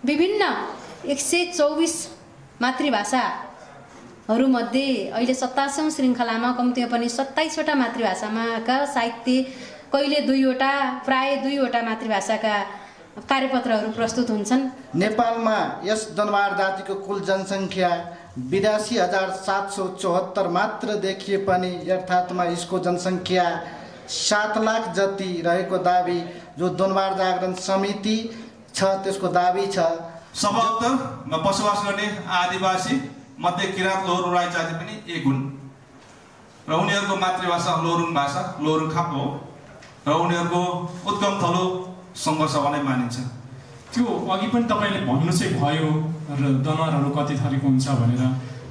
विभिन्न 124 मातृभाषाहरूमध्ये अहिले 27औं श्रृङ्खलामा कम्तीमा पनि 27वटा मातृभाषामाका साहित्य, कहिले 2वटा, प्राय 2वटा मातृभाषाका कार्यपत्रहरू प्रस्तुत हुन्छन्। नेपालमा यस दनवार जातिको कुल जनसङ्ख्या 82,774 मात्र देखिए पनि यथार्थमा यसको जनसङ्ख्या 7 लाख जति रहेको दाबी जो दनवार जागरण समिति छ त्यसको दाबी छ। सबअत्तरमा बसोबास गर्ने आदिवासी मध्ये किराँत लोहोरुङ राई जाति पनि एक हुन् र उनीहरूको मातृभाषा लोहोरुङ भाषा, लोहोरुङ खाप हो र उनीहरूको उद्गम थलो सङ्घर्ष नै मानिन्छ। त्यो अघि पनि तपाईँले भन्नु चाहिँ भयो र दनुवारहरू कति थरीको हुन्छ भनेर,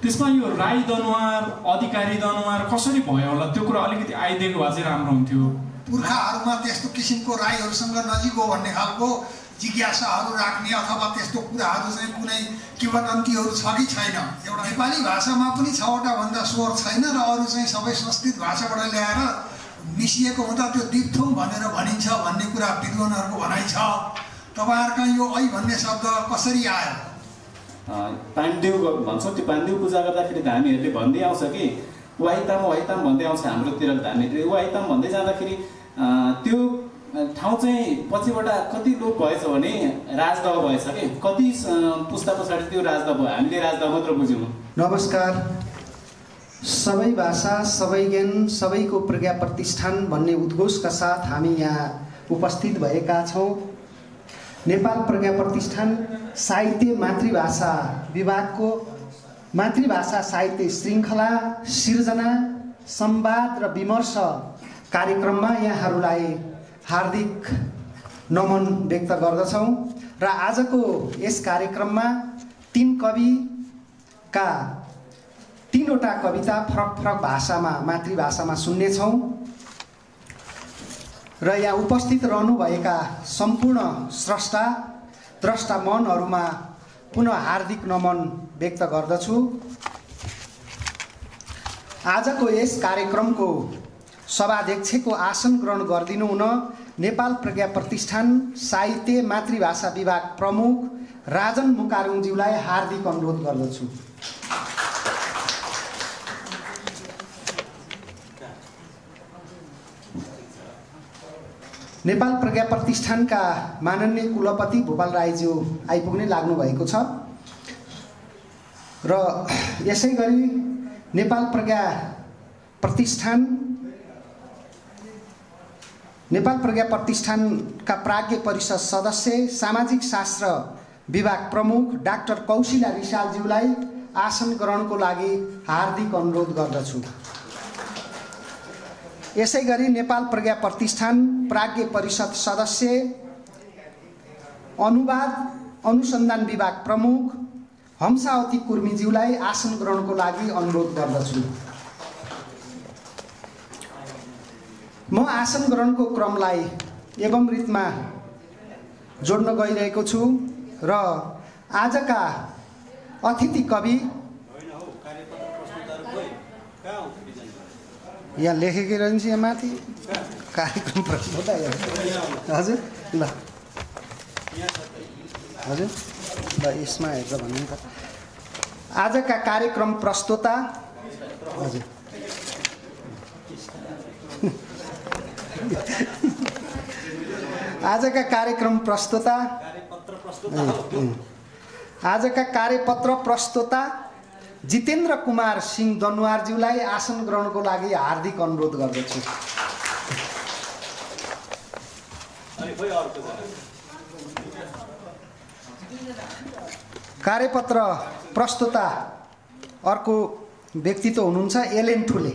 त्यसमा यो राई दनुवार, अधिकारी दनुवार कसरी भयो होला त्यो कुरा अलिकति आइदिएको भए चाहिँ राम्रो हुन्थ्यो। पुर्खाहरूमा त्यस्तो किसिमको राईहरूसँग नजिक हो भन्ने खालको जिज्ञासाहरू राख्ने अथवा त्यस्तो कुराहरू चाहिँ कुनै किंवदन्तीहरू छ कि छैन। एउटा नेपाली भाषामा पनि 6वटा भन्दा स्वर छैन र अरू चाहिँ सबै संस्कृत भाषाबाट ल्याएर मिसिएको हुँदा त्यो दिप्थुङ भनेर भनिन्छ भन्ने कुरा विद्वानहरूको भनाइ छ। तपाईँहरूका यो ऐ भन्ने शब्द कसरी आयो? पाण्डेव भन्छौँ, त्यो पाण्डेव पूजा गर्दाखेरि धामीहरूले भन्दै आउँछ कि वाहिताम वाहिताम भन्दै आउँछ हाम्रोतिर धामीहरूले। वाहिताम भन्दै जाँदाखेरि त्यो ठाउँ चाहिँ पछिबाट कति लोप भएछ भने राजदह भएछ कि कति पुस्ता पछाडि त्यो राजदह भयो, हामीले राजदह मात्र बुझ्यौँ। नमस्कार। सबै भाषा, सबै ज्ञान, सबैको प्रज्ञा प्रतिष्ठान भन्ने उद्घोषका साथ हामी यहाँ उपस्थित भएका छौँ। नेपाल प्रज्ञा प्रतिष्ठान साहित्य मातृभाषा विभागको मातृभाषा साहित्य श्रृङ्खला सिर्जना, संवाद र विमर्श कार्यक्रममा यहाँहरूलाई हार्दिक नमन व्यक्त गर्दछौँ र आजको यस कार्यक्रममा 3 कविका 3वटा कविता फरक फरक भाषामा मातृभाषामा सुन्नेछौँ र यहाँ उपस्थित रहनुभएका सम्पूर्ण स्रष्टा द्रष्टा मनहरूमा पुनः हार्दिक नमन व्यक्त गर्दछु। आजको यस कार्यक्रमको सभाध्यक्षको आसन ग्रहण गरिदिनु हुन नेपाल प्रज्ञा प्रतिष्ठान साहित्य मातृभाषा विभाग प्रमुख राजन मुकारुङज्यूलाई हार्दिक अनुरोध गर्दछु। नेपाल प्रज्ञा प्रतिष्ठानका माननीय कुलपति भूपाल राईज्यू आइपुग्नै लाग्नु भएको छ र यसै गरी नेपाल प्रज्ञा प्रतिष्ठानका प्राज्ञ परिषद सदस्य सामाजिक शास्त्र विभाग प्रमुख डाक्टर कौशिला रिसालज्यूलाई आसन ग्रहणको लागि हार्दिक अनुरोध गर्दछु। यसै गरी नेपाल प्रज्ञा प्रतिष्ठान प्राज्ञ परिषद सदस्य अनुवाद अनुसन्धान विभाग प्रमुख हम्सावती कुर्मीज्यूलाई आसन ग्रहणको लागि अनुरोध गर्दछु। म आसन ग्रहणको क्रमलाई एवं रीतमा जोड्न गइरहेको छु र आजका अतिथि कवि यहाँ लेखेकै रहन्छ यहाँ माथि कार्यक्रम प्रस्तुता हजुर ल हजुर ल यसमा हेरेर भन्नु त आजका कार्यक्रम प्रस्तुता हजुर आजका कार्यपत्र प्रस्तुता जितेन्द्र कुमार सिंह दनुवारज्यूलाई आसन ग्रहणको लागि हार्दिक अनुरोध गर्दछु। कार्यपत्र प्रस्तुता अर्को व्यक्तित्व हुनुहुन्छ एलेन ठुले।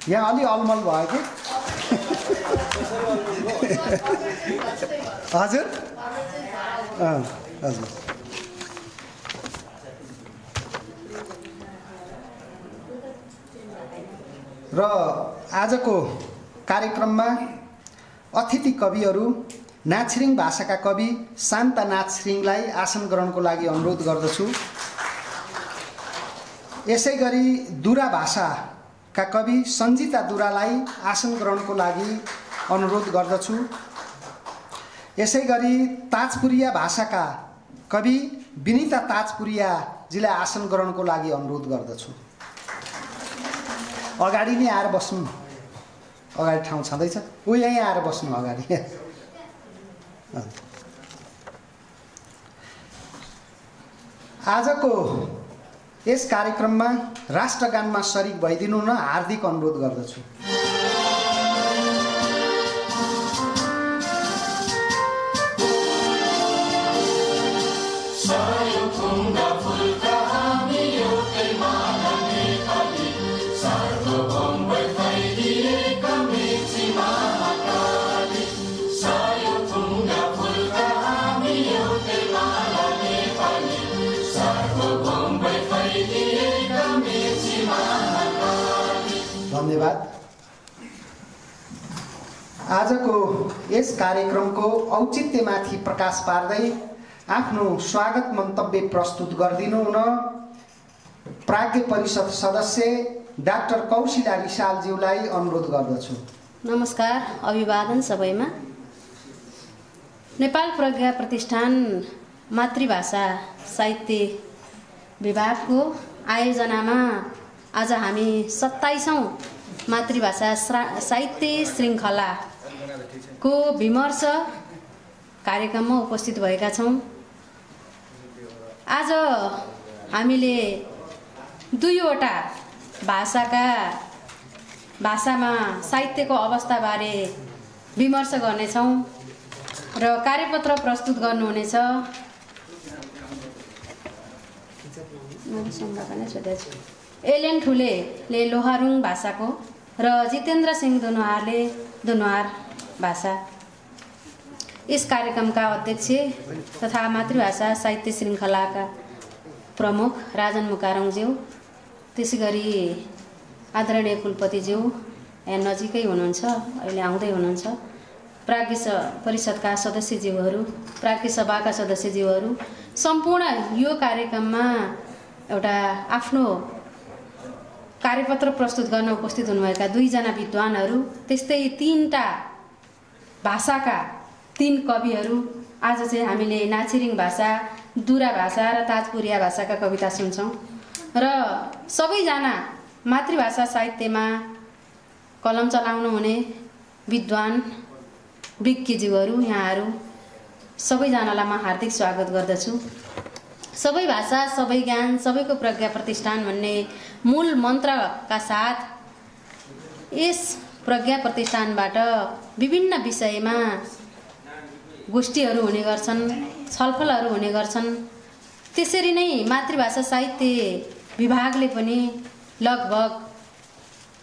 यहाँ अलि अलमल भयो कि हजुर हजुर र आजको कार्यक्रममा अतिथि कविहरू नाच्छिरिङ भाषाका कवि शान्ता नाच्छिरिङलाई आसन ग्रहणको लागि अनुरोध गर्दछु। यसै गरी दुरा भाषाका कवि सञ्जिता दुरालाई आसन ग्रहणको लागि अनुरोध गर्दछु। यसै गरी ताजपुरिया भाषाका कवि विनिता ताजपुरियाजीलाई आसन ग्रहणको लागि अनुरोध गर्दछु। अगाडि नै आएर बस्नु, अगाडि ठाउँ छँदैछ, ऊ यहीँ आएर बस्नु अगाडि। आजको यस कार्यक्रममा राष्ट्रगानमा सरिक भइदिनु हुन हार्दिक अनुरोध गर्दछु। धन्यवाद। आजको यस कार्यक्रमको औचित्यमाथि प्रकाश पार्दै आफ्नो स्वागत मन्तव्य प्रस्तुत गरिदिनु हुन प्राज्ञ परिषद सदस्य डाक्टर कौशिला रिसालज्यूलाई अनुरोध गर्दछु। नमस्कार, अभिवादन सबैमा। नेपाल प्रज्ञा प्रतिष्ठान मातृभाषा साहित्य विभागको आयोजनामा आज हामी 27औं मातृभाषा साहित्य श्रृङ्खलाको विमर्श कार्यक्रममा उपस्थित भएका छौँ। आज हामीले दुईवटा भाषामा साहित्यको अवस्थाबारे विमर्श गर्नेछौँ र कार्यपत्र प्रस्तुत गर्नुहुनेछ एलेन ठुलेले लोहारुङ भाषाको र जितेन्द्र सिंह दुनुहारले दुनुहार भाषा। यस कार्यक्रमका अध्यक्ष तथा मातृभाषा साहित्य श्रृङ्खलाका प्रमुख राजन मुकारुङज्यू, त्यसै गरी आदरणीय कुलपतिज्यू यहाँ नजिकै हुनुहुन्छ, अहिले आउँदै हुनुहुन्छ, प्राज्ञ परिषदका सदस्यज्यूहरू, प्राज्ञ सभाका सदस्यज्यूहरू, सम्पूर्ण यो कार्यक्रममा एउटा आफ्नो कार्यपत्र प्रस्तुत गर्न उपस्थित हुनुभएका दुईजना विद्वानहरू, त्यस्तै 3टा भाषाका 3 कविहरू। आज चाहिँ हामीले नाछिरिङ भाषा, दुरा भाषा र ताजपुरिया भाषाका कविता सुन्छौँ र सबैजना मातृभाषा साहित्यमा कलम चलाउनुहुने विद्वान विज्ञज्यूहरू, यहाँहरू सबैजनालाई म हार्दिक स्वागत गर्दछु। सबै भाषा सबै ज्ञान सबैको प्रज्ञा प्रतिष्ठान भन्ने मूल मन्त्रका साथ यस प्रज्ञा प्रतिष्ठानबाट विभिन्न विषयमा गोष्ठीहरू हुने गर्छन्, छलफलहरू हुने गर्छन्। त्यसरी नै मातृभाषा साहित्य विभागले पनि लगभग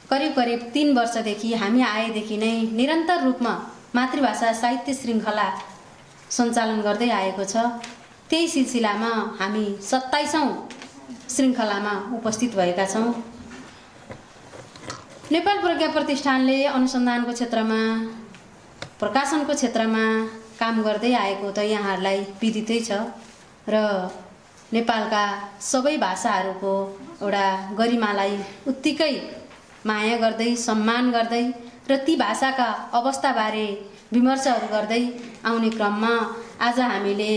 करिब 3 वर्षदेखि हामी आएदेखि नै निरन्तर रूपमा मातृभाषा साहित्य श्रृङ्खला सञ्चालन गर्दै आएको छ। त्यही सिलसिलामा हामी 27औं श्रृङ्खलामा उपस्थित भएका छौँ। नेपाल प्रज्ञा प्रतिष्ठानले अनुसन्धानको क्षेत्रमा, प्रकाशनको क्षेत्रमा काम गर्दै आएको त यहाँहरूलाई विदितै छ र नेपालका सबै भाषाहरूको एउटा गरिमालाई उत्तिकै माया गर्दै, सम्मान गर्दै र ती भाषाका अवस्थाबारे विमर्शहरू गर्दै आउने क्रममा आज हामीले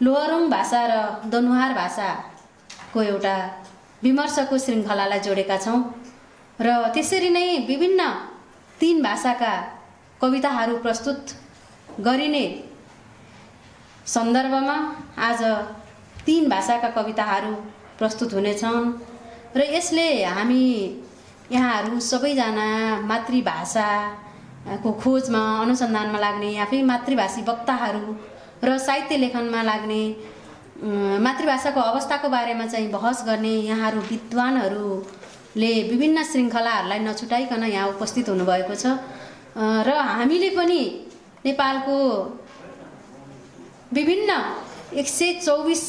लोहारुङ भाषा र दनुहार भाषाको एउटा विमर्शको श्रृङ्खलालाई जोडेका छौँ र त्यसरी नै विभिन्न 3 भाषाका कविताहरू प्रस्तुत गरिने सन्दर्भमा आज 3 भाषाका कविताहरू प्रस्तुत हुनेछन् र यसले हामी यहाँहरू सबैजना मातृभाषाको खोजमा, अनुसन्धानमा लाग्ने, आफै मातृभाषी वक्ताहरू र साहित्य लेखनमा लाग्ने, मातृभाषाको अवस्थाको बारेमा चाहिँ बहस गर्ने यहाँहरू विद्वानहरूले विभिन्न श्रृङ्खलाहरूलाई नछुटाइकन यहाँ उपस्थित हुनुभएको छ र हामीले पनि नेपालको विभिन्न 124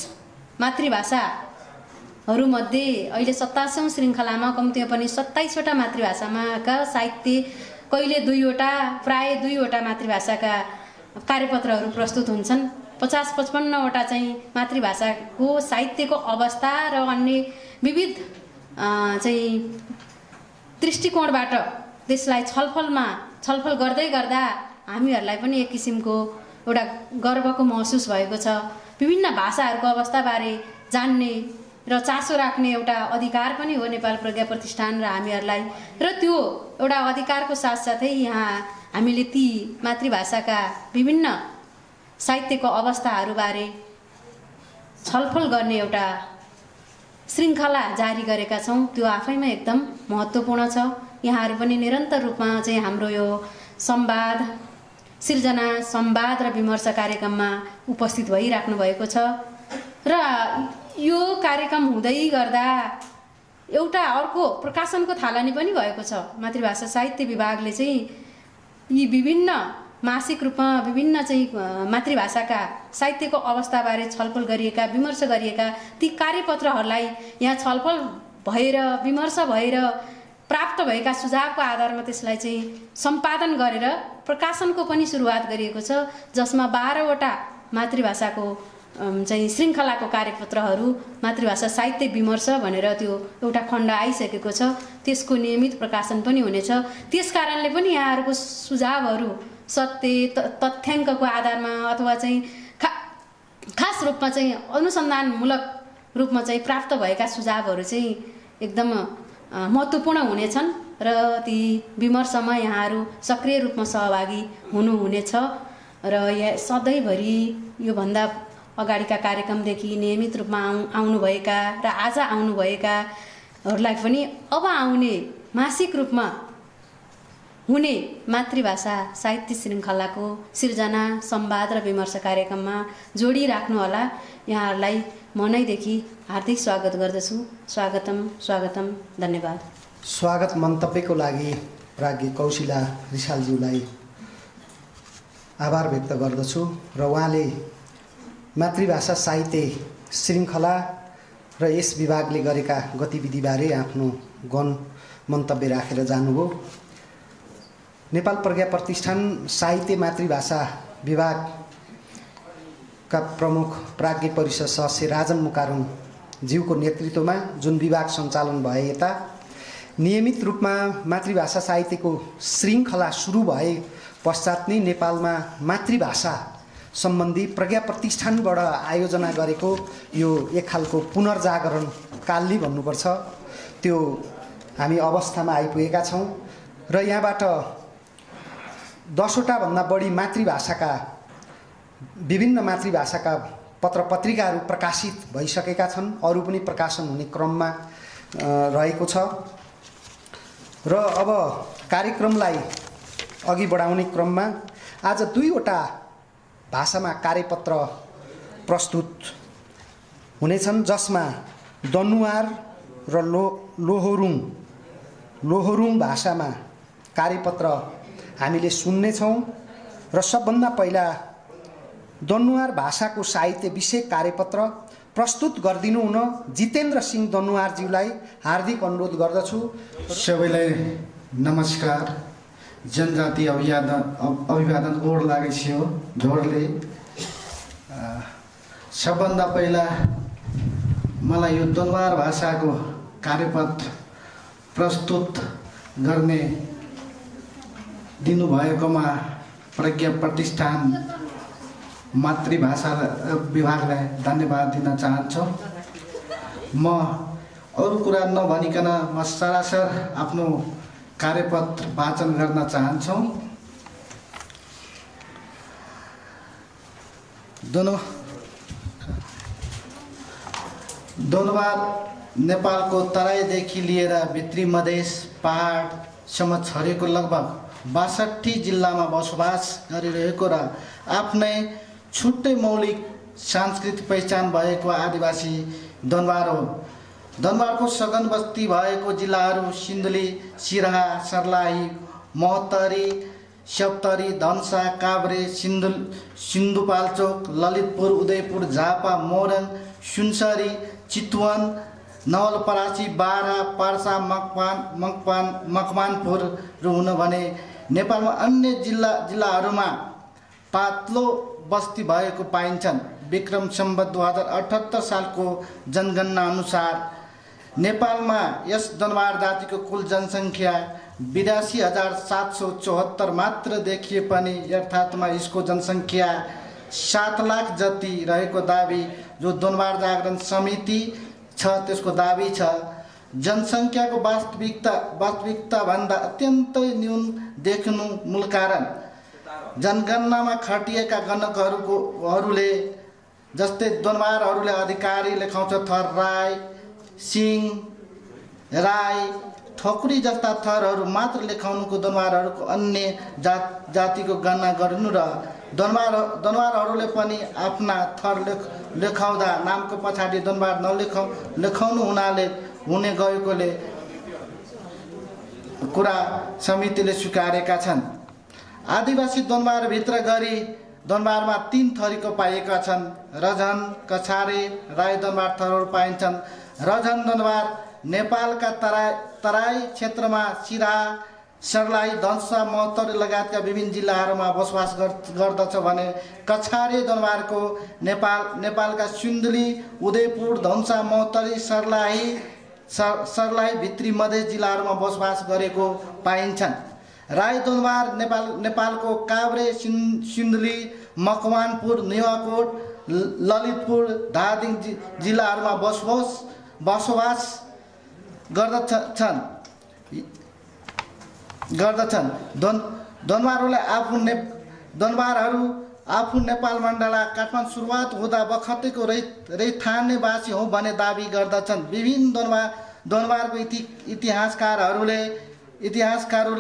मातृभाषाहरूमध्ये अहिले 27औं श्रृङ्खलामा कम्तीमा पनि 27वटा मातृभाषामाका साहित्य, कहिले 2वटा, प्राय 2वटा मातृभाषाका कार्यपत्रहरू प्रस्तुत हुन्छन्। 50-55वटा चाहिँ मातृभाषाको साहित्यको अवस्था र अन्य विविध चाहिँ दृष्टिकोणबाट त्यसलाई छलफल गर्दै गर्दा हामीहरूलाई पनि एक किसिमको एउटा गर्वको महसुस भएको छ। विभिन्न भाषाहरूको अवस्थाबारे जान्ने र चासो राख्ने एउटा अधिकार पनि हो नेपाल प्रज्ञा प्रतिष्ठान र हामीहरूलाई। र त्यो एउटा अधिकारको साथसाथै यहाँ हामीले ती मातृभाषाका विभिन्न साहित्यको अवस्थाहरूबारे छलफल गर्ने एउटा श्रृङ्खला जारी गरेका छौँ। त्यो आफैमा एकदम महत्त्वपूर्ण छ। यहाँहरू पनि निरन्तर रूपमा चाहिँ हाम्रो यो संवाद सिर्जना, संवाद र विमर्श कार्यक्रममा उपस्थित भइराख्नु भएको छ। र यो कार्यक्रम हुँदै गर्दा एउटा अर्को प्रकाशनको थालनी पनि भएको छ। मातृभाषा साहित्य विभागले चाहिँ यी विभिन्न मासिक रूपमा विभिन्न चाहिँ मातृभाषाका साहित्यको अवस्थाबारे छलफल गरिएका, विमर्श गरिएका ती कार्यपत्रहरूलाई यहाँ छलफल भएर विमर्श भएर प्राप्त भएका सुझावको आधारमा त्यसलाई चाहिँ सम्पादन गरेर प्रकाशनको पनि सुरुवात गरिएको छ, जसमा 12वटा मातृभाषाको चाहिँ श्रृङ्खलाको कार्यपत्रहरू मातृभाषा साहित्य विमर्श भनेर त्यो एउटा खण्ड आइसकेको छ। त्यसको नियमित प्रकाशन पनि हुनेछ। त्यसकारणले पनि यहाँहरूको सुझावहरू सत्य तथ्याङ्कको आधारमा अथवा चाहिँ खास रूपमा चाहिँ अनुसन्धानमूलक रूपमा चाहिँ प्राप्त भएका सुझावहरू चाहिँ एकदम महत्त्वपूर्ण हुनेछन् र ती विमर्शमा यहाँहरू सक्रिय रूपमा सहभागी हुनुहुनेछ। र यहाँ सधैँभरि योभन्दा अगाडिका कार्यक्रमदेखि नियमित रूपमा आउनुभएका र आज आउनुभएकाहरूलाई पनि अब आउने मासिक रूपमा हुने मातृभाषा साहित्य श्रृङ्खलाको सिर्जना, संवाद र विमर्श कार्यक्रममा जोडिराख्नुहोला। यहाँहरूलाई मनैदेखि हार्दिक स्वागत गर्दछु। स्वागतम स्वागतम, धन्यवाद। स्वागत मन्तव्यको लागि प्राज्ञ कौशिला रिसालज्यूलाई आभार व्यक्त गर्दछु र उहाँले मातृभाषा साहित्य श्रृङ्खला र यस विभागले गरेका गतिविधिबारे आफ्नो गौण मन्तव्य राखेर जानुभयो। नेपाल प्रज्ञा प्रतिष्ठान साहित्य मातृभाषा विभागका प्रमुख प्राज्ञ परिषद सदस्य राजन मुकारुङ ज्यूको नेतृत्वमा जुन विभाग सञ्चालन भए यता नियमित रूपमा मातृभाषा साहित्यको श्रृङ्खला सुरु भए पश्चात नै नेपालमा मातृभाषा सम्बन्धी प्रज्ञा प्रतिष्ठानबाट आयोजना गरेको यो एक खालको पुनर्जागरण कालली भन्नुपर्छ, त्यो हामी अवस्थामा आइपुगेका छौँ। र यहाँबाट 10वटा भन्दा बढी मातृभाषाका विभिन्न मातृभाषाका पत्रपत्रिकाहरू प्रकाशित भइसकेका छन्। अरू पनि प्रकाशन हुने क्रममा रहेको छ। र अब कार्यक्रमलाई अघि बढाउने क्रममा आज 2वटा भाषामा कार्यपत्र प्रस्तुत हुनेछन्, जसमा दनुवार र लोहोरुङ भाषामा कार्यपत्र हामीले सुन्नेछौँ। र सबभन्दा पहिला दनुवार भाषाको साहित्य विषयक कार्यपत्र प्रस्तुत गरिदिनु हुन जितेन्द्र सिंह दनुवारज्यूलाई हार्दिक अनुरोध गर्दछु। सबैलाई नमस्कार। जनजाति अभिवादन ओर लागेको जोडले सबभन्दा पहिला मलाई यो दनुवार भाषाको कार्यपत्र प्रस्तुत गर्ने दिनुभएकोमा प्रज्ञा प्रतिष्ठान मातृभाषा विभागलाई धन्यवाद दिन चाहन्छु। म अरू कुरा नभनिकन म सरासर आफ्नो कार्यपत्र वाचन गर्न चाहन्छु। दनुवार नेपालको तराईदेखि लिएर भित्री मधेस पहाडसम्म छरेको लगभग 62 जिल्लामा बसोबास गरिरहेको र आफ्नै छुट्टै मौलिक सांस्कृतिक पहिचान भएको आदिवासी दनुवार हो। दनुवारको सघन बस्ती भएको जिल्लाहरू सिन्धुली, सिराहा, सर्लाही, महोत्तरी, सप्तरी, धनसा, काभ्रे, सिन्धुपाल्चोक, ललितपुर, उदयपुर, झापा, मोरङ, सुनसरी, चितवन, नवलपरासी, बारा, पर्सा, मकवानपुर हुन भने नेपालमा अन्य जिल्लाहरूमा पातलो बस्ती भएको पाइन्छन्। विक्रम सम्वत 2078 सालको जनगणना अनुसार नेपालमा यस दनुवार जातिको कुल जनसङ्ख्या 82,774 मात्र देखिए पनि यथार्थमा यसको जनसङ्ख्या 7 लाख जति रहेको दाबी जो दनबार जागरण समिति छ त्यसको दाबी छ। जनसङ्ख्याको वास्तविकता भन्दा अत्यन्तै न्यून देख्नु मूल कारण जनगणनामा खटिएका गणकहरूले जस्तै दनबारहरूले अधिकारी लेखाउँछ थर राई, सिंह, राई, ठकुरी जस्ता थरहरू मात्र लेखाउनुको दनबारहरूको अन्य जातिको गणना गर्नु र दनबारहरूले पनि आफ्ना थर लेखाउँदा नामको पछाडि दनबार लेखाउनु हुने गएकोले कुरा समितिले स्वीकारेका छन्। आदिवासी दनबारभित्र गरी दनबारमा 3 थरीको पाइएका छन्। रजन, कछारे, राई दनबार थरहरू पाइन्छन्। रजन दनबार नेपालका तराई क्षेत्रमा सिरा, सर्लाही, धनुषा, महोत्तरी लगायतका विभिन्न जिल्लाहरूमा बसोबास गर्दछ भने कछारे दनबारको नेपालका सिन्धुली, उदयपुर, धनुषा, महोत्तरी, सर्लाही भित्री मधेस जिल्लाहरूमा बसोबास गरेको पाइन्छन्। राई दनबार नेपालको काभ्रे, सिन्धुली, मकवानपुर, नुवाकोट, ललितपुर, धादिङ जिल्लाहरूमा बसोबास गर्दछन्। दनबारहरू आफू नेपाल मण्डला काठमाडौँ सुरुवात हुँदा बखतैको रैथानेवासी हो भन्ने दाबी गर्दछन्। विभिन्न दनबारको इतिहासकारहरूले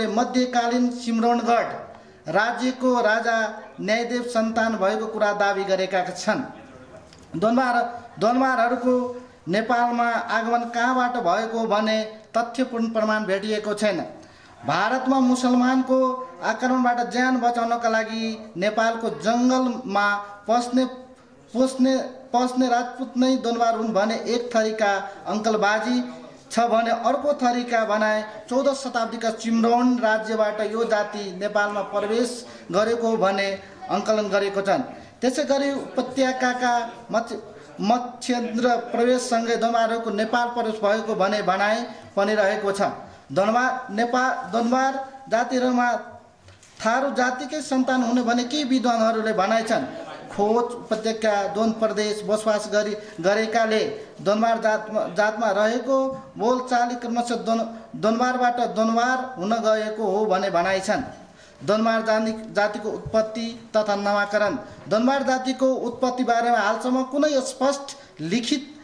मध्यकालीन सिमरौनगढ राज्यको राजा न्यायदेव सन्तान भएको कुरा दाबी गरेका छन्। दनबारहरूको नेपालमा आगमन कहाँबाट भएको भने तथ्यपूर्ण प्रमाण भेटिएको छैन। भारतमा मुसलमानको आक्रमणबाट ज्यान बचाउनका लागि नेपालको जङ्गलमा पस्ने राजपूत नै दनबार हुन् भने एक थरीका अङ्कलबाजी छ भने अर्को थरीका भनाए 14 शताब्दीका चिम्रौन राज्यबाट यो जाति नेपालमा प्रवेश गरेको भने अङ्कलन गरेको छन्। त्यसै गरी उपत्यकाका मच्छेन्द्र प्रवेशसँगै दनबारहरूको नेपाल प्रवेश भएको भने भनाइ पनि रहेको छ। दनबार जातिहरूमा थारू जातिकै सन्तान हुने भने केही विद्वानहरूले भनाइ छन्। खोज उपत्यका दोन प्रदेश बसोबास गरेकाले दनबार जातमा रहेको बोलचाली क्रमशः दनबारबाट दनबार हुन गएको हो भने भनाइ छन्। दनबार जातिको उत्पत्ति तथा नामाकरण। दनबार जातिको उत्पत्ति बारेमा हालसम्म कुनै स्पष्ट लिखित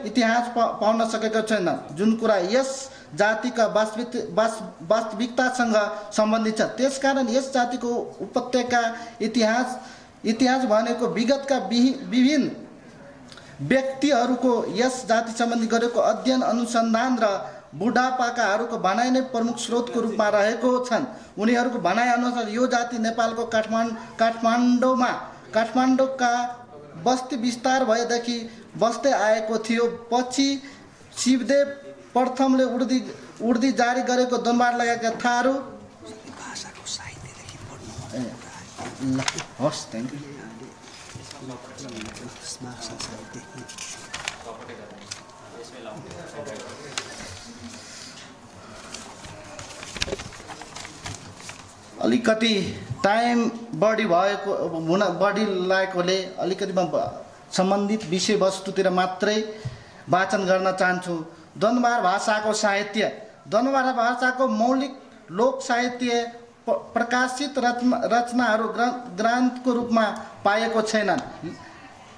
इतिहास पाउन सकेको छैन, जुन कुरा यस जातिका वास्तविकतासँग सम्बन्धित छ। त्यसकारण यस जातिको उपत्यका इतिहास भनेको विगतका विभिन्न व्यक्तिहरूको यस जाति सम्बन्धी गरेको अध्ययन, अनुसन्धान र बुढापाकाहरूको भनाइ नै प्रमुख स्रोतको रूपमा रहेको छन्। उनीहरूको भनाइअनुसार यो जाति नेपालको काठमाडौँका बस्ती विस्तार भएदेखि बस्दै आएको थियो। पछि शिवदेव प्रथमले उर्दी जारी गरेको दनबार लगाएका थारू अलिकति टाइम बढी लागेकोले अलिकति सम्बन्धित विषयवस्तुतिर मात्रै वाचन गर्न चाहन्छु। दनबार भाषाको साहित्य। दनबार भाषाको मौलिक लोक साहित्य प्रकाशित रचनाहरू ग्रन्थको रूपमा पाएको छैनन्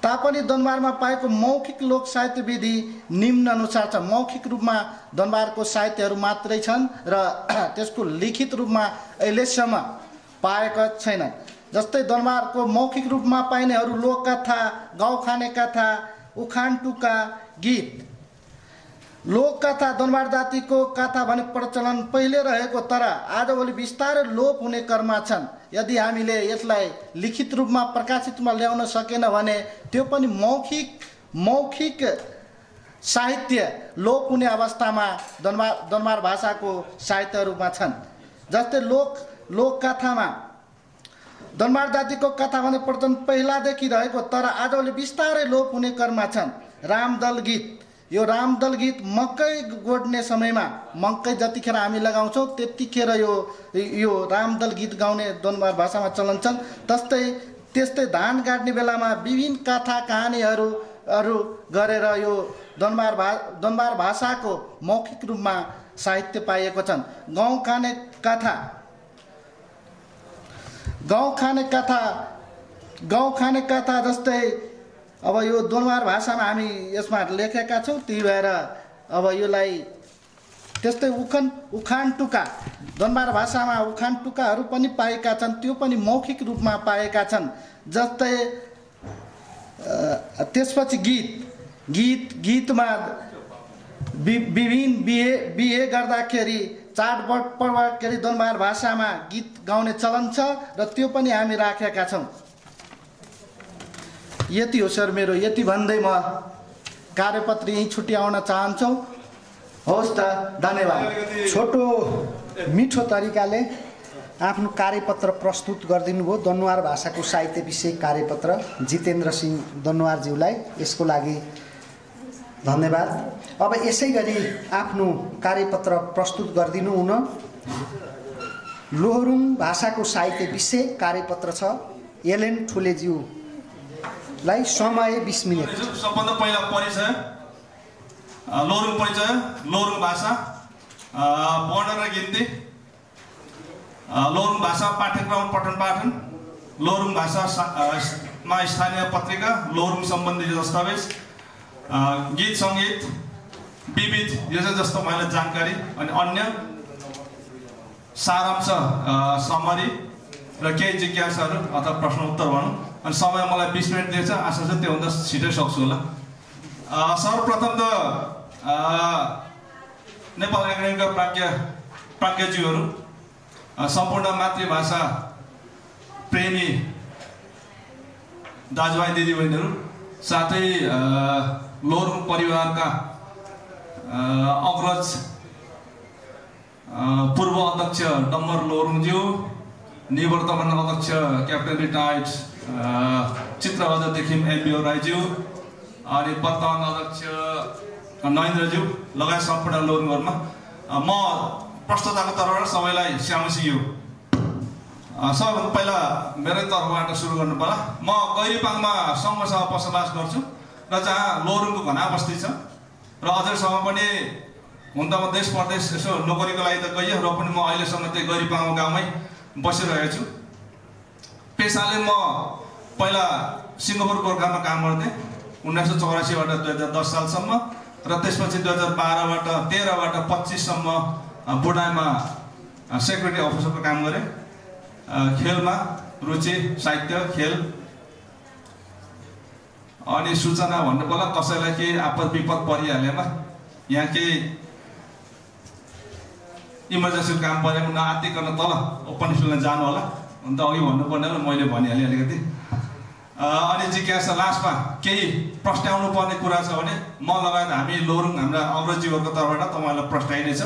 तापनि दनबारमा पाएको मौखिक लोक साहित्य विधि निम्न अनुसार छ। मौखिक रूपमा दनबारको साहित्यहरू मात्रै छन् र त्यसको लिखित रूपमा अहिलेसम्म पाएका छैनन्। जस्तै दनबारको मौखिक रूपमा पाइनेहरू लोककथा, गाउँखाने कथा, उखान टुक्का, गीत। लोककथा। दनबार जातिको कथा भने प्रचलन पहिले रहेको तर आजभोलि बिस्तारै लोप हुने क्रममा छन्। यदि हामीले यसलाई लिखित रूपमा प्रकाशित रूपमा ल्याउन सकेन भने त्यो पनि मौखिक साहित्य लोप हुने अवस्थामा दनबार भाषाको साहित्यहरूमा छन्। जस्तै लोककथामा दनबार जातिको कथा भने प्रचलन पहिलादेखि रहेको तर आजभोलि बिस्तारै लोप हुने क्रममा छन्। रामदल गीत। यो रामदल गीत मकै गोड्ने समयमा मकै जतिखेर हामी लगाउँछौँ त्यतिखेर यो रामदल गीत गाउने दनबार भाषामा चलन छन्। त्यस्तै धान काट्ने बेलामा विभिन्न कथा कहानीहरू गरेर यो दनबार भाषाको मौखिक रूपमा साहित्य पाइएको छन्। गाउँ खाने कथा जस्तै अब यो दनबार भाषामा हामी यसमा लेखेका छौँ। त्यही भएर अब योलाई त्यस्तै उखान टुका दनबार भाषामा उखान टुकाहरू पनि पाएका छन्, त्यो पनि मौखिक रूपमा पाएका छन्। जस्तै त्यसपछि गीतमा विभिन्न बिहे गर्दाखेरि चाडपर्व पर्दाखेरि दनबार भाषामा गीत गाउने चलन छ र त्यो पनि हामी राखेका छौँ। यति हो सर मेरो, यति भन्दै म कार्यपत्र यहीँ छुट्याउन चाहन्छु। हवस् त, धन्यवाद। छोटो मिठो तरिकाले आफ्नो कार्यपत्र प्रस्तुत गरिदिनु भयो दनुवार भाषाको साहित्य विषय कार्यपत्र जितेन्द्र सिंह दनुवारज्यूलाई, यसको लागि धन्यवाद। अब यसै गरी आफ्नो कार्यपत्र प्रस्तुत गरिदिनु हुन लोहोरुङ भाषाको साहित्य विषय कार्यपत्र छ एलएन ठुलेज्यूलाई समय 20 मिनेट। सबभन्दा पहिला परिचय, लोहोरुङ परिचय, लोहोरुङ भाषा, वर्ण र गिन्ती, लोहोरुङ भाषा पाठ्यक्रम पठन पाठन, लोहोरुङ भाषामा स्थानीय पत्रिका, लोहोरुङ सम्बन्धी दस्तावेज, गीत सङ्गीत, विविध यो चाहिँ जस्तो मैले जानकारी अनि अन्य सारांश समरी र केही जिज्ञासाहरू अथवा प्रश्न उत्तर भनौँ। अनि समय मलाई 20 मिनट दिएछ, आशा छ त्योभन्दा छिटै सक्छु होला। सर्वप्रथम त नेपाल एकाडेमीका प्राज्ञज्यूहरू, सम्पूर्ण मातृभाषा प्रेमी दाजुभाइ दिदीबहिनीहरू, साथै लोहोरुङ परिवारका अग्रज पूर्व अध्यक्ष डम्बर लोहोरुङज्यू, निवर्तमान अध्यक्ष क्याप्टेन रिटायर्ड चित्रबहादुर देखिम एमबिओ राईज्यू, अनि वर्तमान अध्यक्ष नरेन्द्रज्यू लगायत सम्पूर्ण लोहोरुङहरूमा म प्रस्तुताको तर्फबाट सबैलाई स्यामसियो। सबैभन्दा पहिला मेरै तर्फबाट सुरु गर्नु पर्ला। म गैरीपाङमा सङ्घसँग बसोबास गर्छु र जहाँ लोहोरुङको घना बस्ती छ र अझैसम्म पनि हुन त म देश परदेश यसो नोकरीको लागि त गएँ र पनि म अहिलेसम्म त्यही गैरीपाङ गाउँमै बसिरहेको छु। पेसाले म पहिला सिङ्गापुर गोर्खामा काम गर्थेँ 1984बाट 2010 सालसम्म र त्यसपछि 2013बाट 25सम्म बुढाइमा सेक्युरिटी अफिसरको काम गरेँ। खेलमा रुचि, साहित्य, खेल अनि सूचना भन्नु पर्ला, कसैलाई केही आपद विपद परिहालेमा यहाँ केही इमर्जेन्सी काम परेमा नआत्तिकन तल ओपन स्कुलमा जानु होला। अन्त अघि भन्नुपर्ने मैले भनिहालेँ अलिकति। अनि जिज्ञासा लास्टमा केही प्रश्नाउनु पर्ने कुरा छ भने म लगायत हामी लोहोरुङ हाम्रा अग्रजीहरूको तर्फबाट तपाईँहरूलाई प्रश्नाइनेछ।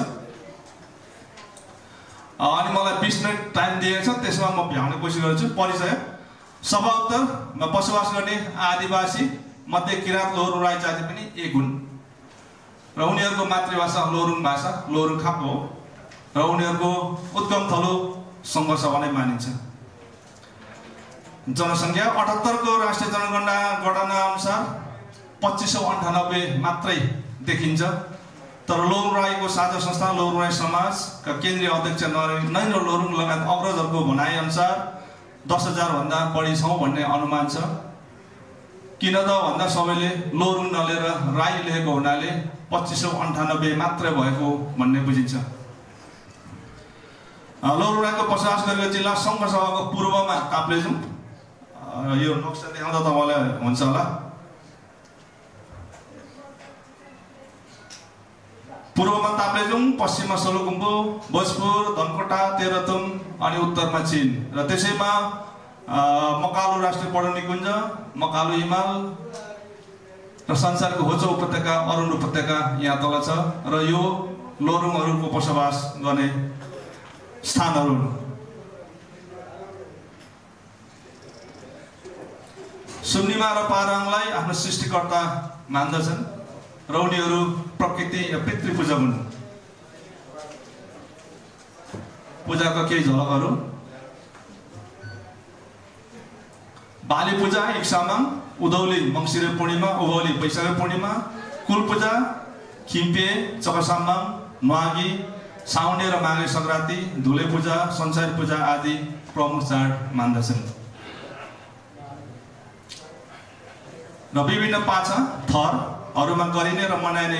अनि मलाई 20 मिनट टाइम दिएको छ, त्यसमा म भ्याउने कोसिस गर्छु। परिचय, सभा उत्तरमा बसोबास गर्ने आदिवासी मध्ये किराँत लोहोरुङ राई जाति पनि एक हुन् र उनीहरूको मातृभाषा लोहोरुङ भाषा, लोहोरुङ खाप हो र उनीहरूको उद्गम थलो सङ्घसभा नै मानिन्छ। जनसङ्ख्या 78 को राष्ट्रिय जनगणना अनुसार 2598 मात्रै देखिन्छ। तर लोहोरुङ राईको साझा संस्था लोहोरुङ राई समाजका केन्द्रीय अध्यक्ष नरेन्द्र लोहोरुङ लगायत अग्रजहरूको भनाइअनुसार 10,000 भन्दा बढी छौँ भन्ने अनुमान छ। किन त भन्दा सबैले लोहोरुङ नलिएर राई लेखेको हुनाले 2598 मात्रै भएको भन्ने बुझिन्छ। लोहोरुङ राईको बसोबास गरेको जिल्ला सङ्घसभाको पूर्वमा ताप्लेजुङ, यो नक्सा देखाउँदा तपाईँलाई हुन्छ होला। पूर्वमा ताप्लेजुङ, पश्चिममा सोलुखुम्बु, भोजपुर, धनकोटा, तेह्रथुम अनि उत्तरमा चिन र त्यसैमा मकालु राष्ट्रिय पर्यटन निकुञ्ज, मकालु हिमाल र संसारको होचो उपत्यका, अरुण उपत्यका यहाँ तल छ र यो लोहोरुङहरूको बसोबास गर्ने स्थानहरू। सुम्निमा र पाराङलाई आफ्नो सृष्टिकर्ता मान्दछन् र उनीहरू प्रकृति या पितृपूजक हुन्। पूजाका केही झलकहरू, बाली पूजा इक्सामाङ, उधौली मङ्सिरे पूर्णिमा, उभौली वैशाख पूर्णिमा, कुल पूजा खिम्पे, चकसाम्माङ, न्वागी, साउने र माघे सङ्क्रान्ति, धुले पूजा, संसार पूजा आदि प्रमुख चाड मान्दछन्। र विभिन्न पाछा थरहरूमा गरिने र मनाइने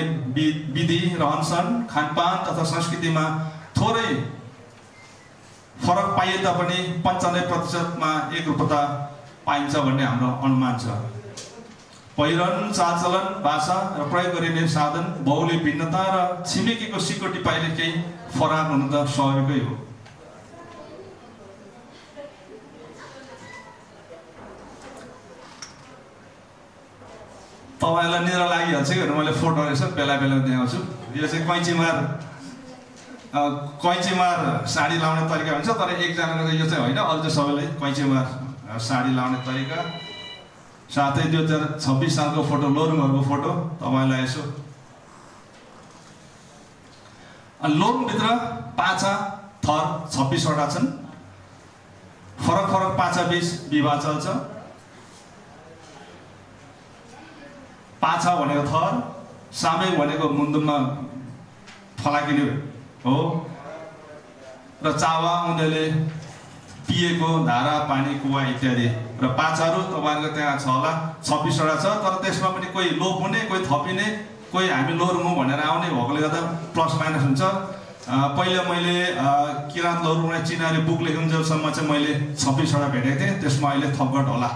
विधि, रहनसहन, खानपान तथा संस्कृतिमा थोरै फरक पाइए तापनि 95%मा एकरूपता पाइन्छ भन्ने हाम्रो अनुमान छ। पहिरन, चालचलन, भाषा र प्रयोग गरिने साधन, भौगोलिक भिन्नता र छिमेकीको सिकोटी पाइले केही फरक हुनु त स्वाभाविकै हो। तपाईँलाई निद्रा लागिहाल्छ कि मैले फोटोहरू यसो बेला बेला देखाउँछु। यो चाहिँ कैँचीमार साडी लाउने तरिका हुन्छ, तर एकजनाको चाहिँ यो चाहिँ होइन, अझ सबैलाई कैँचीमार साडी लाउने तरिका। साथै 2026 सालको फोटो, लोरुङहरूको फोटो तपाईँलाई यसो। लोरुङभित्र पाछा थर 26वटा छन्। फरक फरक पाछा बीच विवाह चल्छ। पाछा भनेको थर, सामेक भनेको मुन्दुममा फलाकिने हो, र चावा उनीहरूले पिएको धारा, पानी, कुवा इत्यादि। र पाछाहरू तपाईँहरूको त्यहाँ छ होला, 26वटा छ। तर त्यसमा पनि कोही लोप हुने, कोही थपिने, कोही हामी लोरुङ हौँ भनेर आउने भएकोले गर्दा प्लस माइनस हुन्छ। पहिले मैले किराँत लोरुङलाई चिनारी बुक लेखुन्जेलसम्म चाहिँ मैले 26वटा भेटेको थिएँ, त्यसमा अहिले थपघट होला।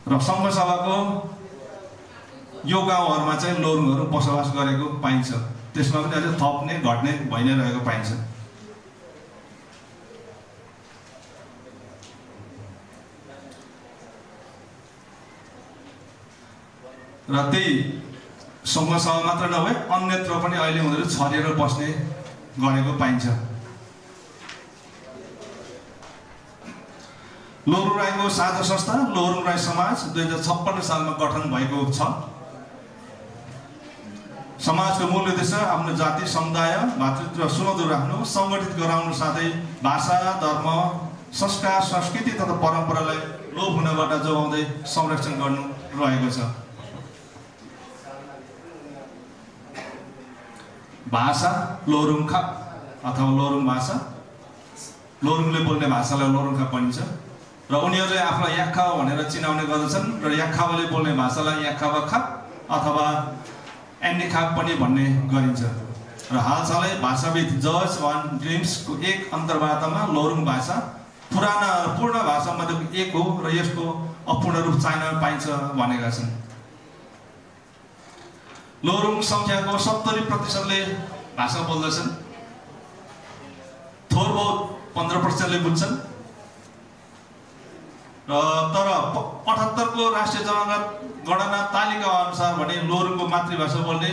र सङ्घ सभाको यो गाउँहरूमा चाहिँ लोरुङहरू बसोबास गरेको पाइन्छ। त्यसमा पनि अझै थप्ने घट्ने भइ नै रहेको पाइन्छ। र त्यही सङ्घ सभा मात्र नभए अन्यत्र पनि अहिले उनीहरू छरेर बस्ने गरेको पाइन्छ। लोरुङ राईको साझा संस्था लोरुङ राई समाज 2056 सालमा गठन भएको छ। समाजको मूल उद्देश्य आफ्नो जाति, समुदाय, मातृत्व सुमधुर राख्नु, सङ्गठित गराउनु साथै भाषा, धर्म, संस्कार, संस्कृति तथा परम्परालाई लोप हुनबाट जोगाउँदै संरक्षण गर्नु रहेको छ। भाषा लोरुङखा अथवा लोरुङ भाषा, लोरुङले बोल्ने भाषालाई लोरुङखा भनिन्छ। र उनीहरूले आफूलाई याक्खावा भनेर चिनाउने गर्दछन् र याक्खावाले बोल्ने भाषालाई याक्खावा खाप अथवा एन्डिखाप पनि भन्ने गरिन्छ। र हालसालै भाषाविद जर्ज वान ड्रिम्सको एक अन्तर्वार्तामा लोरुङ भाषा पूर्ण भाषामध्येको एक हो र यसको अपूर्ण रूप चाइनामा पाइन्छ भनेका छन्। लोरुङ सङ्ख्याको 70% भाषा बोल्दछन्। थोर बहुत 15%ले बुझ्छन्। तर 78 को राष्ट्रिय जनगणना तालिका अनुसार भने लोरुङको मातृभाषा बोल्ने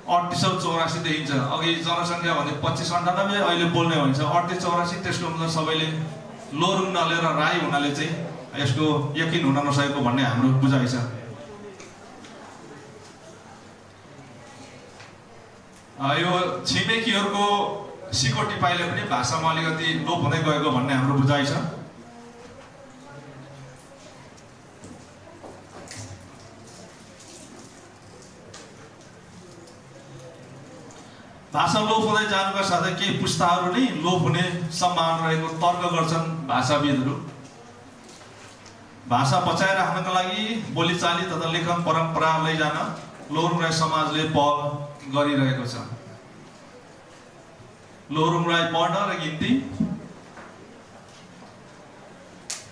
3884 देखिन्छ। अघि जनसङ्ख्या भने 2598, अहिले बोल्ने भन्छ 3884। त्यसको मतलब सबैले लोरुङ नलिएर राई हुनाले चाहिँ यसको यकिन हुन नसकेको भन्ने हाम्रो बुझाइ छ। यो छिमेकीहरूको सिकोटी पाइले पनि भाषामा अलिकति लोप हुँदै गएको भन्ने हाम्रो बुझाइ छ। भाषा लोप हुँदै जानुका साथै केही पुस्ताहरू नै लोप हुने सम्भावना रहेको तर्क गर्छन् भाषाविदहरू। भाषा बचाएर राख्नका लागि बोलीचाली तथा लेखन परम्परा लैजान लोरुङ राई समाजले पहल गरिरहेको छ। लोरुङ राई पढ्न र गिन्ती।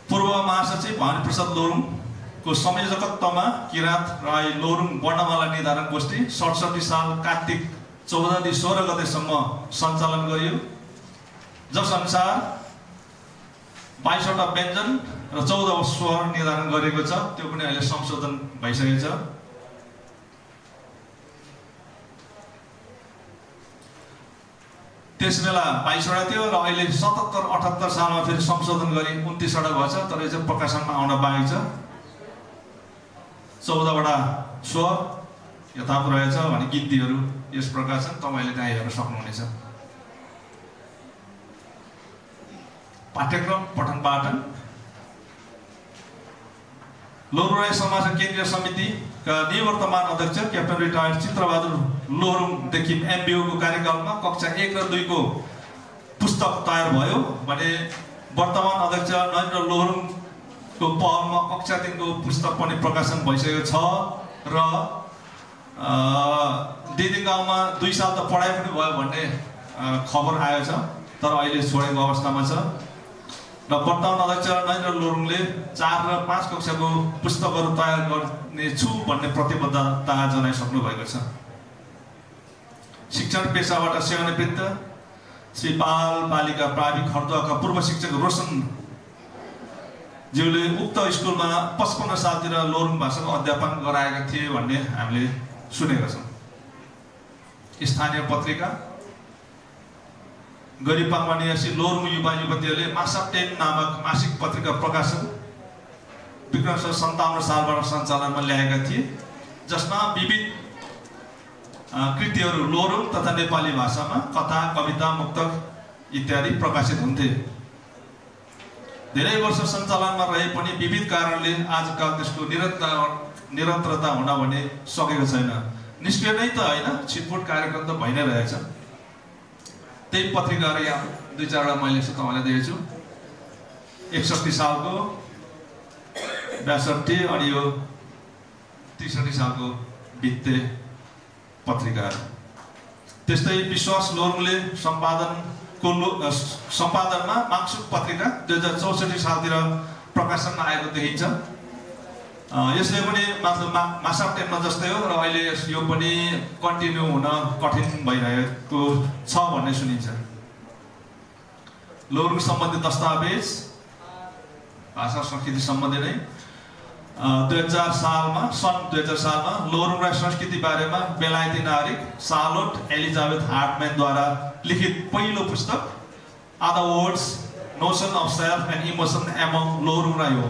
पूर्व महासचिव भवानी प्रसाद लोरुङको संयोजकत्वमा किराँत राई लोरुङ वर्णमाला निर्धारण गोष्ठी 67 साल कार्तिक 14 16 गतेसम्म सञ्चालन गरियो, जस अनुसार 22वटा व्यञ्जन र 14 स्वर निर्धारण गरेको छ। त्यो पनि अहिले संशोधन भइसकेको छ। त्यसबेला 22वटा थियो र अहिले 77 78 सालमा फेरि संशोधन गरी 29वटा भएछ। तर यो चाहिँ प्रकाशनमा आउन बाँकी छ। 14वटा स्वर यथावत रहेछ भने गिन्तीहरू यस प्रकार छन्। तपाईँले त्यहाँ हेर्न सक्नुहुनेछ। पाठ्यक्रम पठन पाठन लोहोरुङ राई समाज केन्द्रीय समितिका निवर्तमान अध्यक्ष क्याप्टन रिटायर्ड चित्रबहादुर लोहोरुङदेखि एमबिओको कार्यकालमा कक्षा 1 र 2 को पुस्तक तयार भयो भने वर्तमान अध्यक्ष नरेन्द्र लोहोरुङको पहलमा कक्षा 3 को पुस्तक पनि प्रकाशन भइसकेको छ र दिदी गाउँमा 2 साल त पढाइ पनि भयो भन्ने खबर आएको छ, तर अहिले छोडेको अवस्थामा छ र वर्तमान अध्यक्ष नरेन्द्र लोहोरुङले 4 र 5 कक्षाको पुस्तकहरू तयार गर्नेछु भन्ने प्रतिबद्धता जनाइसक्नु भएको छ। शिक्षण पेसाबाट सेवानिवृत्त श्री बालिका प्राविधिक खर्दुवाका पूर्व शिक्षक रोशन ज्यूले उक्त स्कुलमा 55 सालतिर लोहोरुङ भाषाको अध्यापन गराएका थिए भन्ने हामीले सुनेका छौँ। स्थानीय पत्रिका गरिबपाङमा निवासी लोहोरुङ युवा युवतीहरूले मासाप्टेन नामक मासिक पत्रिका प्रकाशन विक्रम 57 सालबाट सञ्चालनमा ल्याएका थिए, जसमा विविध कृतिहरू लोहोरुङ तथा नेपाली भाषामा कथा, कविता, मुक्तक इत्यादि प्रकाशित हुन्थे। धेरै वर्ष सञ्चालनमा रहे पनि विविध कारणले आजकल त्यसको निरन्तरता हुन भने सकेको छैन। निष्क्रिय नै त होइन, छिटफुट कार्यक्रम त भइ नै रहेछ। त्यही पत्रिकाहरू यहाँ 2-4वटा मैले यसो तपाईँलाई दिएको छु। 61 सालको, 62 अनि यो 63 सालको भित्ते पत्रिकाहरू। त्यस्तै विश्वास लोहोरुङले सम्पादनमा माङ्सुक पत्रिका 2064 सालतिर प्रकाशनमा आएको देखिन्छ। यसले पनि मात्र मासाप्टेनमा जस्तै हो र अहिले यो पनि कन्टिन्यू हुन कठिन भइरहेको छ भन्ने सुनिन्छ। लोहोरुङ सम्बन्धी दस्तावेज भाषा संस्कृति सम्बन्धी नै 2000 सालमा लोहोरुङ राई संस्कृति बारेमा बेलायती नागरिक सार्लोट एलिजाबेथ हार्टम्यानद्वारा लिखित पहिलो पुस्तक are the words notion of self and emotion among Lohorung Rai हो।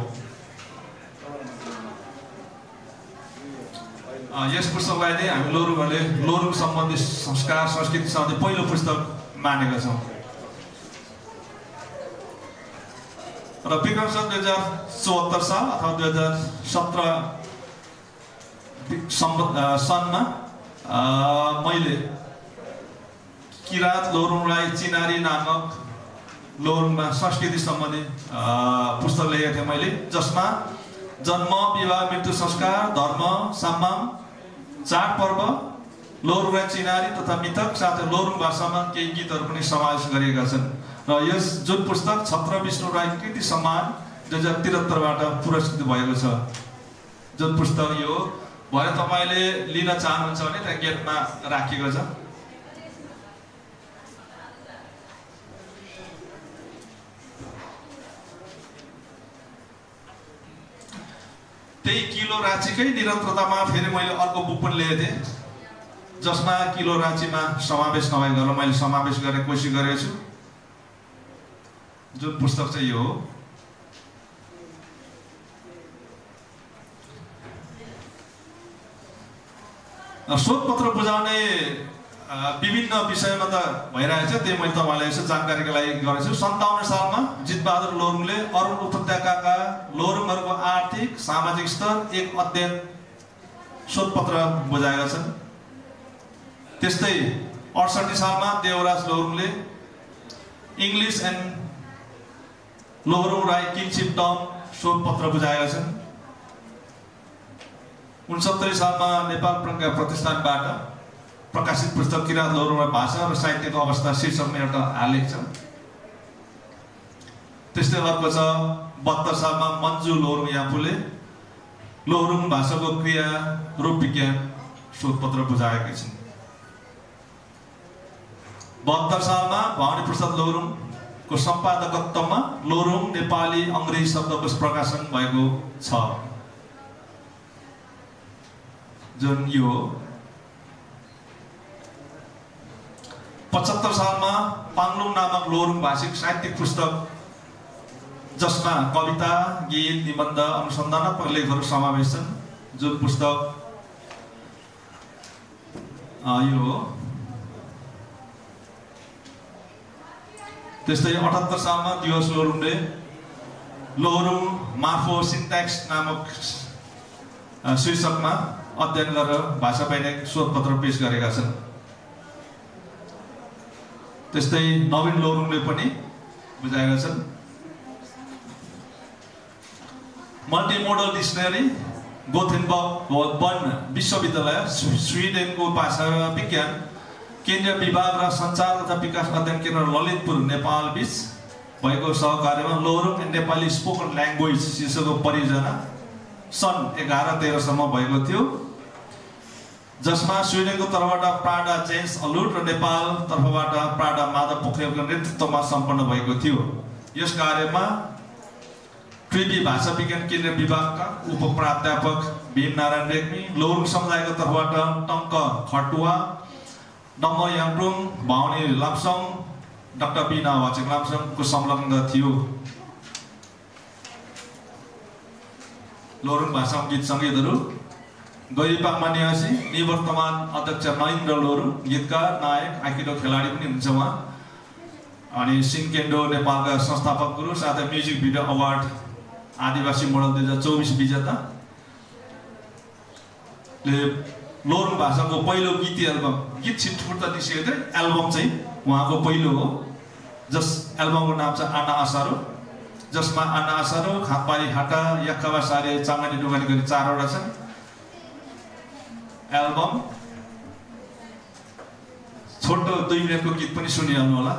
यस पुस्तकलाई नै हामी लोहोरुङहरूले लोहोरुङ सम्बन्धी संस्कार संस्कृति सम्बन्धी पहिलो पुस्तक मानेका छौँ। र विक्रम 2074 साल अथवा 2017 सनमा मैले किरात लोहोरुङ राई चिनारी नामक लोहोरुङमा संस्कृति सम्बन्धी पुस्तक लेखेको थिएँ मैले, जसमा जन्म, विवाह, मृत्यु, संस्कार, धर्म, सम्मान, चाडपर्व, लोहोरुङ राई चिनारी तथा मिथक साथै लोहोरुङ भाषामा केही गीतहरू पनि समावेश गरिएका छन्। र यस जुन पुस्तक छत्र विष्णु राई कृति सम्मान 2073बाट पुरस्कृत भएको छ। जुन पुस्तक यो भए तपाईँले लिन चाहनुहुन्छ भने त्यहाँ गेटमा राखिएको छ। त्यही किलो राँचीकै निरन्तरतामा फेरि मैले अर्को बुक पनि ल्याएको थिएँ, जसमा किलो राँचीमा समावेश नभएको गरेर मैले समावेश गर्ने कोसिस गरेको छु। जुन पुस्तक चाहिँ यो हो। शोधपत्र बुझाउने विभिन्न विषयमा त भइरहेछ, त्यही मैले तपाईँलाई यसो जानकारीको लागि गरेको छु। 57 सालमा जितबहादुर लोहोरुङले अरुण उपत्यकाका लोहोरुङहरूको आर्थिक सामाजिक स्तर एक अध्ययन शोधपत्र बुझाएका छन्। त्यस्तै 68 सालमा देवराज लोहोरुङले English and Lohorung Rai kinship term शोधपत्र बुझाएका छन्। 69 सालमा नेपाल प्रज्ञा प्रतिष्ठानबाट प्रकाशित पुस्तक किरात लोहोरुङ राई भाषा र साहित्यको अवस्था शीर्षकमा एउटा आलेख छ। त्यस्तै अर्को छ 72 सालमा मन्जु लोहोरुङ यापुले लोहोरुङ भाषाको क्रिया रूप विज्ञान शोधपत्र बुझाएका छन्। 72 सालमा भवानी प्रसाद लोहोरुङको सम्पादकत्वमा लोहोरुङ नेपाली अङ्ग्रेजी शब्दकोश प्रकाशन भएको छ, जुन यो 75 सालमा पाङलुङ नामक लोहोरुङ भाषिक साहित्यिक पुस्तक, जसमा कविता, गीत, निबन्ध, अनुसन्धानात्मक लेखहरू समावेश छन्, जुन पुस्तक यो हो। त्यस्तै 78 सालमा दिवस लोरुङले लोरुङ मार्फोसिन्ट्याक्स नामक शीर्षकमा अध्ययन गरेर भाषा वैज्ञानिक शोधपत्र पेश गरेका छन्। त्यस्तै नवीन लोरुङले पनि बुझाएका छन्। मल्टिमोडल डिक्सनरी गोथेनबर्ग बन विश्वविद्यालय स्विडेनको भाषा विज्ञान केन्द्रीय विभाग र सञ्चार तथा विकास अध्ययन केन्द्र ललितपुर नेपाल बीच भएको सहकार्यमा Lorung and Nepali spoken language शीर्षकको परियोजना सन् 11-13 सम्म भएको थियो, जसमा स्विडेनको तर्फबाट प्राडा जेन्स अलुट र नेपाल तर्फबाट प्राडा माधव पोखरेलको नेतृत्वमा सम्पन्न भएको थियो। यस कार्यमा कृषि भाषा विज्ञान केन्द्रीय विभागका उपप्राध्यापक भीमनारायण रेग्मी, लोरुङ समुदायको तर्फबाट टङ्क खटुवा, नम्म याङडुङ, भाउनी लाप्सङ, डाक्टर बिना वाचेङ लाप्सङको संलग्न थियो। लोरुङ भाषामा गीत सङ्गीतहरू गैरीपाङमा निवासी निवर्तमान अध्यक्ष नरेन्द्र लोरुङ, गीतकार, नायक, आइकिडो खेलाडी पनि हुन्छ उहाँ। अनि सिन्केन्डो नेपालका संस्थापक गुरु, साथै म्युजिक भिडियो अवार्ड आदिवासी मोडल 2024 विजेता। लोरुङ भाषाको पहिलो गीत एल्बम, गीत छिटफुट त निस्केको थियो, एल्बम चाहिँ उहाँको पहिलो हो, जस एल्बमको नाम छ आना असारो, जसमा आना असारो, खातपारी हाटा, यक्खावा सारे, चाङ्गानी डुगानी गरी 4वटा छन्। एल्बम छोटो 2 मिनटको गीत पनि सुनिरहनु होला।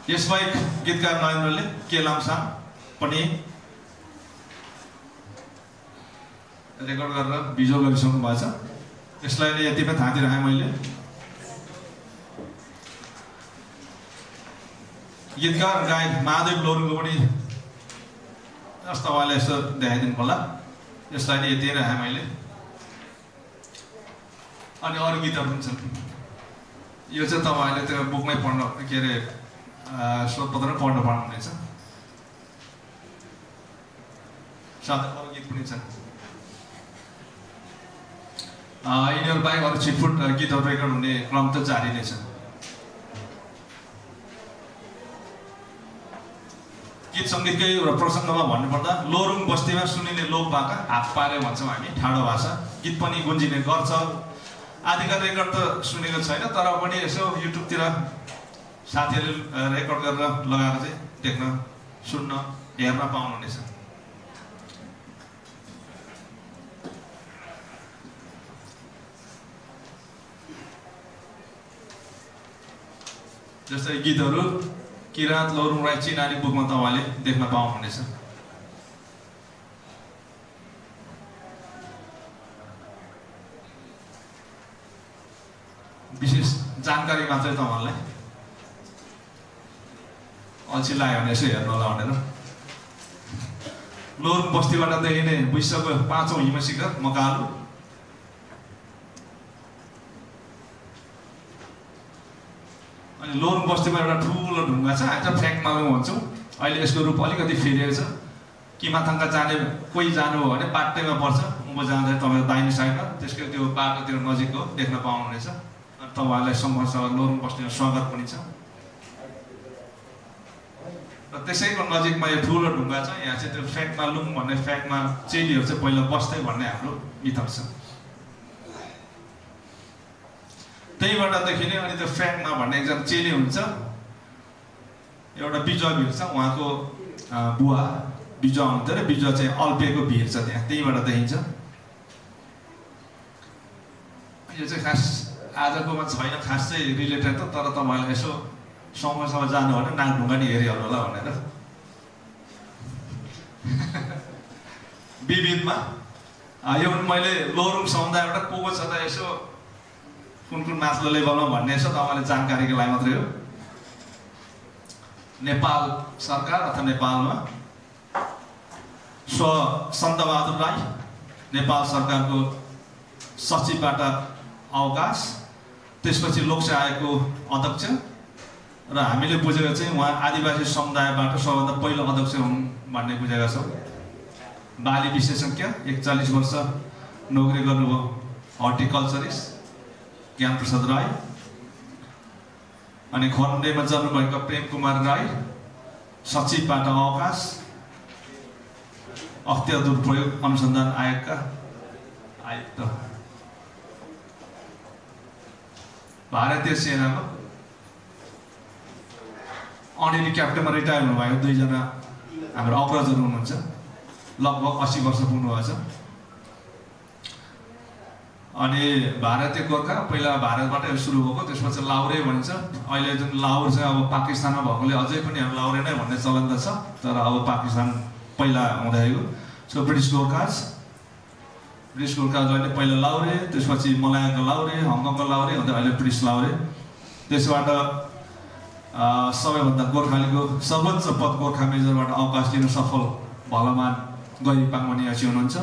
यसबाहेक गीतकार नरेन्द्रले के लामसाङ पनि रेकर्ड गरेर भिजुअल गरिसक्नु भएको छ। यसलाई यतिमै थाहा दिइराखेँ मैले। गीतकार गायक महादेव लोरुङको पनि जस्तो उहाँले यसो देखाइदिनु होला। यसलाई नै यति राखेँ मैले। अनि अरू गीतहरू पनि छन्। यो चाहिँ तपाईँहरूले त्यो बुकमै पढ्न के अरे शोधपत्र पढ्नु पाउनुहुनेछ। साथै अरू गीत पनि छन्। यिनीहरू बाहेक अरू छिटफुट गीतहरू रेकर्ड हुने क्रम त जारी नै छ। गीत सङ्गीतकै एउटा प्रसङ्गमा भन्नुपर्दा लोरुङ बस्तीमा सुनिने लोकभाका हात पारे भन्छौँ हामी, ठाडो भाषा। गीत पनि गुन्जिने गर्छ। आदिका रेकर्ड त सुनेको छैन, तर पनि यसो युट्युबतिर साथीहरूले रेकर्ड गरेर लगाएर चाहिँ देख्न, सुन्न, हेर्न पाउनुहुनेछ। जस्तै गीतहरू किराँत लोरुङ राई चिनारी बुकमा तपाईँले देख्न पाउनुहुनेछ। विशेष जानकारी मात्रै तपाईँहरूलाई अल्छी लाग्यो भने यसो हेर्नु होला भनेर। लोरुङ बस्तीबाट देखिने विश्वको 5औं हिमशिखर मकालु। अनि लोरुङ बस्तीमा एउटा ठुलो ढुङ्गा छ, हामी चाहिँ फ्याङ्कमालुङ भन्छौँ। अहिले यसको रूप अलिकति फेरिएको छ। किमाथाङका जाने कोही जानुभयो भने बाटैमा पर्छ, उँभो जाँदा तपाईँको दाहिने साइडमा, त्यसको त्यो बाटोतिर नजिकको देख्न पाउनुहुनेछ। अनि तपाईँहरूलाई सम्भवतः लोरुङ बस्तीमा स्वागत पनि छ। र त्यसैको नजिकमा यो ठुलो ढुङ्गा छ, यहाँ चाहिँ त्यो फ्याङ्कमालुङ भन्ने, फ्याङ्कमा चेलीहरू चाहिँ पहिला बस्दै भन्ने हाम्रो मिथक छ। त्यहीबाट देखिने। अनि त्यो फ्याङ्कमा भन्ने एकजना चेली हुन्छ, एउटा बिजुवा भिर छ, उहाँको बुवा बिजुवा हुन्थ्यो र बिजुवा चाहिँ अल्पिएको भिर छ त्यहाँ, त्यहीबाट देखिन्छ। यो चाहिँ खास आजकोमा छैन, खास चाहिँ रिलेटेड त, तर तपाईँहरूले यसो समयसम्म जानु भने नाकढुङ्गा नि हेरिहाल्नु होला भनेर। विविधमा यो पनि मैले लोरुङ समुदायबाट को छ त यसो कुन माथिल्लो लेभलमा भन्ने छ, तपाईँले जानकारीको लागि मात्रै हो। नेपाल सरकार अथवा नेपालमा स्व सन्तबहादुर राई नेपाल सरकारको सचिवबाट अवकाश, त्यसपछि लोकसेवा आयोगको अध्यक्ष, र हामीले बुझेको चाहिँ उहाँ आदिवासी समुदायबाट सबभन्दा पहिलो अध्यक्ष हुन् भन्ने बुझेका छौँ। बाली विशेषज्ञ, 41 वर्ष नोकरी गर्नुभयो, हर्टिकल्चरिस्ट ज्ञान प्रसाद राई। अनि खरन्डेमा जन्मभएका प्रेम कुमार राई सचिवबाट अवकाश, अख्तियार दुरुपयोग अनुसन्धान आयोगका आयुक्त, भारतीय सेनामा अनेरी क्याप्टेनमा रिटायर हुनुभएको 2 जना हाम्रो अग्रजहरू हुनुहुन्छ, लगभग 80 वर्ष पुग्नुभएको छ। अनि भारतीय गोर्खा पहिला भारतबाटै सुरु भएको, त्यसपछि लाउरे भनिन्छ। अहिले जुन लाहोर चाहिँ अब पाकिस्तानमा भएकोले अझै पनि हामी लाउरे नै भन्ने चलन त छ, तर अब पाकिस्तान पहिला हुँदैको। सो ब्रिटिस गोर्खाज अहिले पहिला लाउरे, त्यसपछि मलायाको लाउरे, हङकङको लाउरे, अन्त अहिले ब्रिटिस लाउरे। त्यसबाट सबैभन्दा गोर्खालीको सर्वोच्च पद गोर्खा मेजरबाट अवकाश लिन सफल भलमान गैरीपाङ मनियासी हुनुहुन्छ।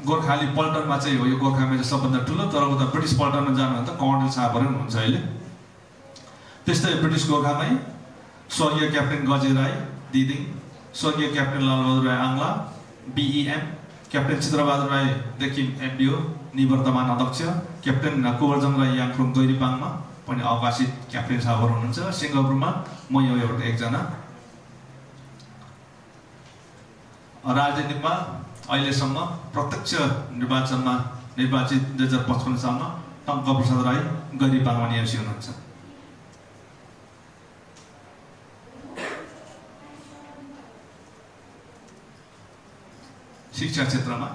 गोर्खाली पल्टनमा चाहिँ हो यो गोर्खा मेजर सबभन्दा ठुलो, तर उता ब्रिटिस पल्टनमा जानु भने त कर्णेल साहबहरू हुनुहुन्छ अहिले। त्यस्तै ब्रिटिस गोर्खामै स्वर्गीय क्याप्टेन गजे राई दिदिङ, स्वर्गीय captain Lalbahadur Rai Angla BEM, captain Chitrabahadur Rai देखि MDO निवर्तमान अध्यक्ष, क्याप्टेन कुवरजङ राई याङखुम गैरीपाङमा पनि अवकाशित क्याप्टेन साहबहरू हुनुहुन्छ। सिङ्गापुरमा म एउटा एकजना। राजनीतिमा अहिलेसम्म प्रत्यक्ष निर्वाचनमा निर्वाचित 2055 सालमा टङ्क प्रसाद राई गैरीपाङ मनियासी हुनुहुन्छ। शिक्षा क्षेत्रमा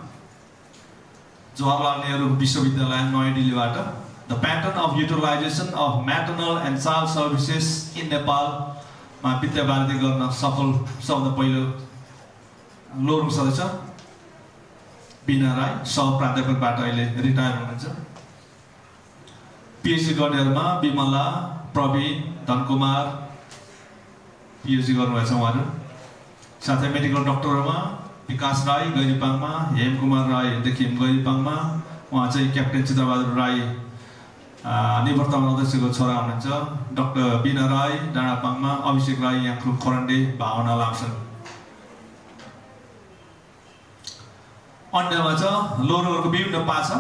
जवाहरलाल नेहरू विश्वविद्यालय नयाँ दिल्लीबाट the pattern of utilisation of maternal and child services in नेपालमा विद्यावारिधि गर्न सफल सबभन्दा पहिलो लोरुङ सदस्य बिना राई, सह प्राध्यापकबाट अहिले रिटायर हुनुहुन्छ। PhD गर्नेहरूमा विमला, प्रवीण, धनकुमार PhD गर्नुभएछ उहाँहरू। साथै मेडिकल डक्टरहरूमा विकास राई गैरीपाङमा, हेमकुमार राई देखि गैरीपाङमा, उहाँ चाहिँ क्याप्टेन चित्रबहादुर राई निवर्तमान अध्यक्षको छोरा हुनुहुन्छ। डाक्टर बिना राई डाँडापाङमा, अभिषेक राई याङखुम खरण्डे, भावना लामसन। अन्यमा छ लोरुङहरूको विभिन्न पाछा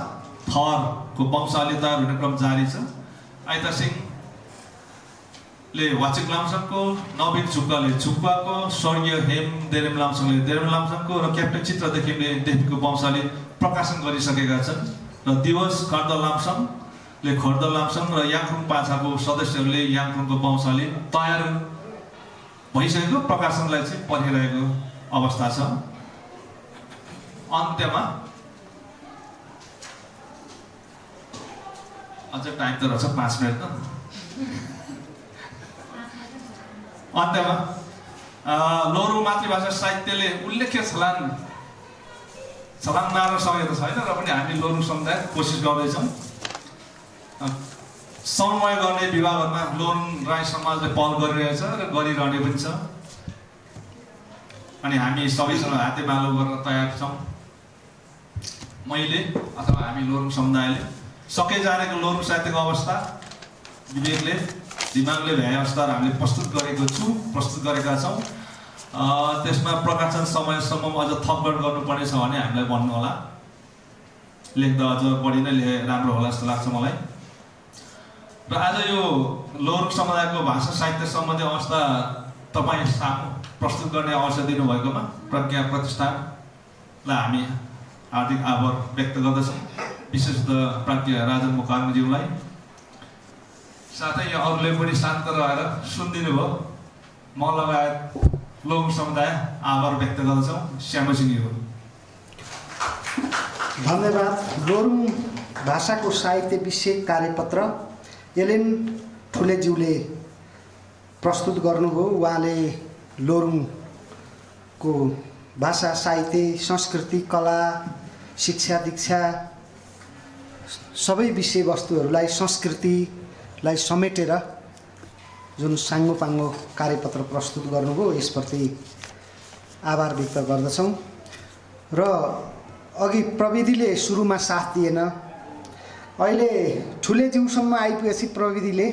थरको वंशावली तयार हुने क्रम जारी छ। आइता सिंहले वाचिक लामसङको, नवीन झुक्काले झुक्काको, स्वर्गीय हेम देरेम लामसङले देरेम लामसङको र क्याप्टेन चित्रदेखिले देवीको वंशावली प्रकाशन गरिसकेका छन्। र दिवस खर्द लामसङले खर्द लामसङ र याङखुम पाछाको सदस्यहरूले याङखुमको वंशावली तयार भइसकेको प्रकाशनलाई चाहिँ पर्खिरहेको अवस्था छ। अन्त्यमा अझ टाइम त रहेछ 5 मिनट त। अन्त्यमा लोरुङ मातृभाषा साहित्यले उल्लेख्य छलाङ मार्न सकेको छैन, र पनि हामी लोरुङ समुदाय कोसिस गर्दैछौँ। समन्वय गर्ने विभागहरूमा लोरुङ राई समाजले पहल गरिरहेछ र गरिरहने पनि छ। अनि हामी सबैसँग हातेमालो गर्न तयार छौँ। मैले अथवा हामी लोरुङ समुदायले सके जानेको लोरुङ साहित्यको अवस्था विवेकले दिमागले भ्याए अवस्था हामीले प्रस्तुत गरेका छौँ। त्यसमा प्रकाशन समयसम्म अझ थपगड गर्नुपर्ने छ भने हामीलाई भन्नु होला, लेख्दा अझ बढी नै राम्रो होला जस्तो लाग्छ मलाई। र आज यो लोरुङ समुदायको भाषा साहित्य सम्बन्धी अवस्था तपाईँ सामु प्रस्तुत गर्ने अवसर दिनुभएकोमा प्रज्ञा प्रतिष्ठानलाई हामी हार्दिक आभार व्यक्त गर्दछौँ, विशेषतः प्राज्ञ राजन मुकार्मीज्यूलाई। साथै यो अरूले पनि शान्त रहेर सुनिदिनु भयो, म लगायत लोरुङ समुदाय आभार व्यक्त गर्दछौँ। श्यामसिंह धन्यवाद। लोरुङ भाषाको साहित्य विषयक कार्यपत्र एलेन ठुलेज्यूले प्रस्तुत गर्नुभयो। उहाँले लोरुङको भाषा साहित्य, संस्कृति, कला, शिक्षा, दीक्षा सबै विषयवस्तुहरूलाई संस्कृतिलाई समेटेर जुन साङ्गोपाङ्गो कार्यपत्र प्रस्तुत गर्नुभयो, यसप्रति आभार व्यक्त गर्दछौँ। र अघि प्रविधिले सुरुमा साथ दिएन, अहिले ठुलेज्यूसम्म आइपुगेपछि प्रविधिले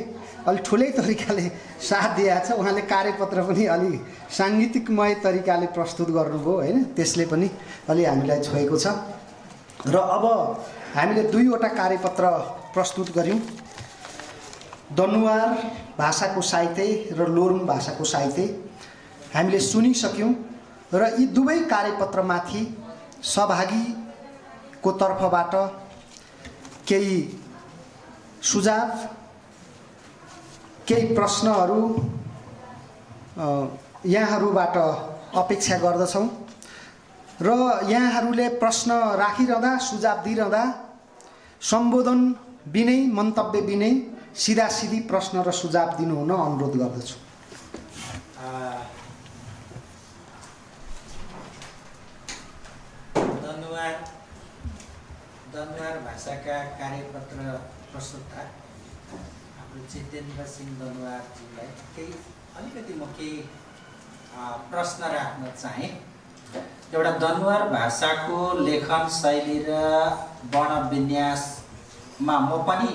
अलि ठुलै तरिकाले साथ दिएको छ। उहाँले कार्यपत्र पनि अलि साङ्गीतिकमय तरिकाले प्रस्तुत गर्नुभयो होइन, त्यसले पनि अलि हामीलाई छोएको छ। र अब हामीले 2वटा कार्यपत्र प्रस्तुत गऱ्यौँ। दनुवार भाषाको साहित्य र लोरुङ भाषाको साहित्य हामीले सुनिसक्यौँ र यी दुवै कार्यपत्रमाथि सहभागीको तर्फबाट केही सुझाव, केही प्रश्नहरू यहाँहरूबाट अपेक्षा गर्दछौँ र यहाँहरूले प्रश्न राखिरहँदा, सुझाव दिइरहँदा सम्बोधन बिनै, मन्तव्य बिनै सिधासिधी प्रश्न र सुझाव दिनुहुन अनुरोध गर्दछु। दनुवार भाषाका कार्यपत्र प्रस्तुता हाम्रो जितेन्द्र सिंह दनुवारजीलाई अलिकति म केही प्रश्न राख्न चाहेँ। एउटा दनुवार भाषाको लेखन शैली र वर्ण विन्यासमा म पनि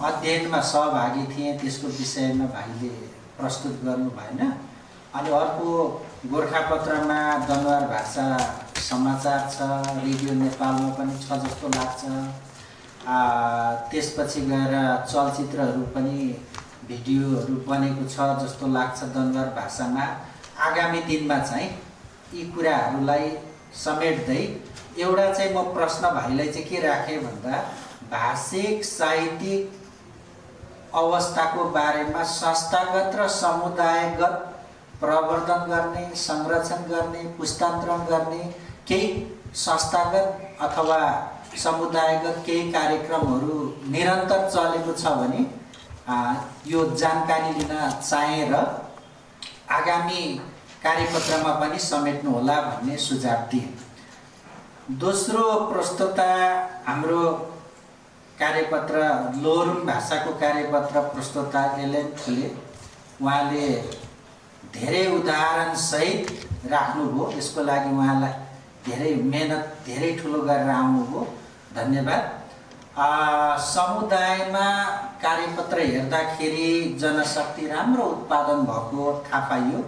अध्ययनमा सहभागी थिएँ, त्यसको विषयमा भाइले प्रस्तुत गर्नु भएन। अनि अर्को गोरखापत्रमा दनुवार भाषा समाचार छ, रेडियो नेपालमा पनि छ जस्तो लाग्छ। त्यसपछि गएर चलचित्रहरू पनि, भिडियोहरू बनेको छ जस्तो लाग्छ दनुवार भाषामा। आगामी दिनमा चाहिँ यी कुराहरूलाई समेट्दै एउटा चाहिँ म प्रश्न भाइलाई चाहिँ के राखेँ भन्दा, भाषिक साहित्यिक अवस्थाको बारेमा संस्थागत र समुदायगत प्रवर्धन गर्ने, संरक्षण गर्ने, पुस्तान्तरण गर्ने केही संस्थागत अथवा समुदायगत केही कार्यक्रमहरू निरन्तर चलेको छ भने यो जानकारी लिन चाहे र आगामी कार्यपत्रमा पनि समेट्नु होला भन्ने सुझाव दिए। दोस्रो प्रस्तुता हाम्रो कार्यपत्र लोरुङ भाषाको कार्यपत्र प्रस्तुता एलेन फुले, उहाँले धेरै उदाहरण सहित राख्नुभयो। यसको लागि उहाँलाई धेरै मेहनत, धेरै ठुलो गरेर आउनुभयो, धन्यवाद। समुदायमा कार्यपत्र हेर्दाखेरि जनशक्ति राम्रो उत्पादन भएको थाहा पाइयो।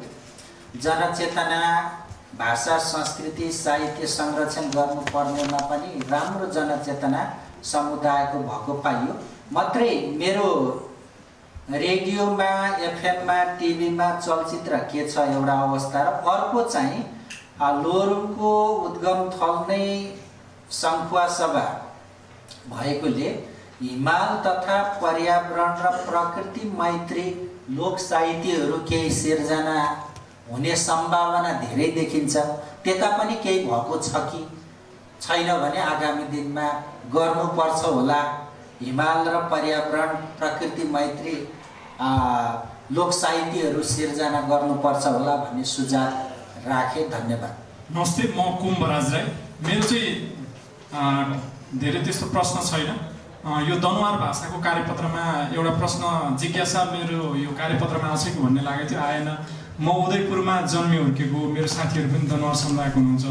जनचेतना, भाषा, संस्कृति, साहित्य संरक्षण गर्नुपर्नेमा पनि राम्रो जनचेतना समुदायको भएको पाइयो। मात्रै मेरो रेडियोमा, एफएममा, टिभीमा चलचित्र के छ एउटा अवस्था र अर्को चाहिँ लोरुङको उद्गम थल नै सङ्खुवा सभा भएकोले हिमाल तथा पर्यावरण र प्रकृति मैत्री लोक साहित्यहरू केही सिर्जना हुने सम्भावना धेरै देखिन्छ। त्यता पनि केही भएको छ कि छैन भने आगामी दिनमा गर्नुपर्छ होला। हिमाल र पर्यावरण, प्रकृति मैत्री लोक साहित्यहरू सिर्जना गर्नुपर्छ होला भन्ने सुझाव राखेँ। धन्यवाद। नमस्ते, म कुम्भराज राई। मेरो चाहिँ धेरै त्यस्तो प्रश्न छैन। यो दनुवार भाषाको कार्यपत्रमा एउटा प्रश्न जिज्ञासा मेरो यो कार्यपत्रमा आउँछ कि भन्ने लागेको थियो, आएन। म उदयपुरमा जन्मे हुर्केको, मेरो साथीहरू पनि दनुवार समुदायको हुनुहुन्छ।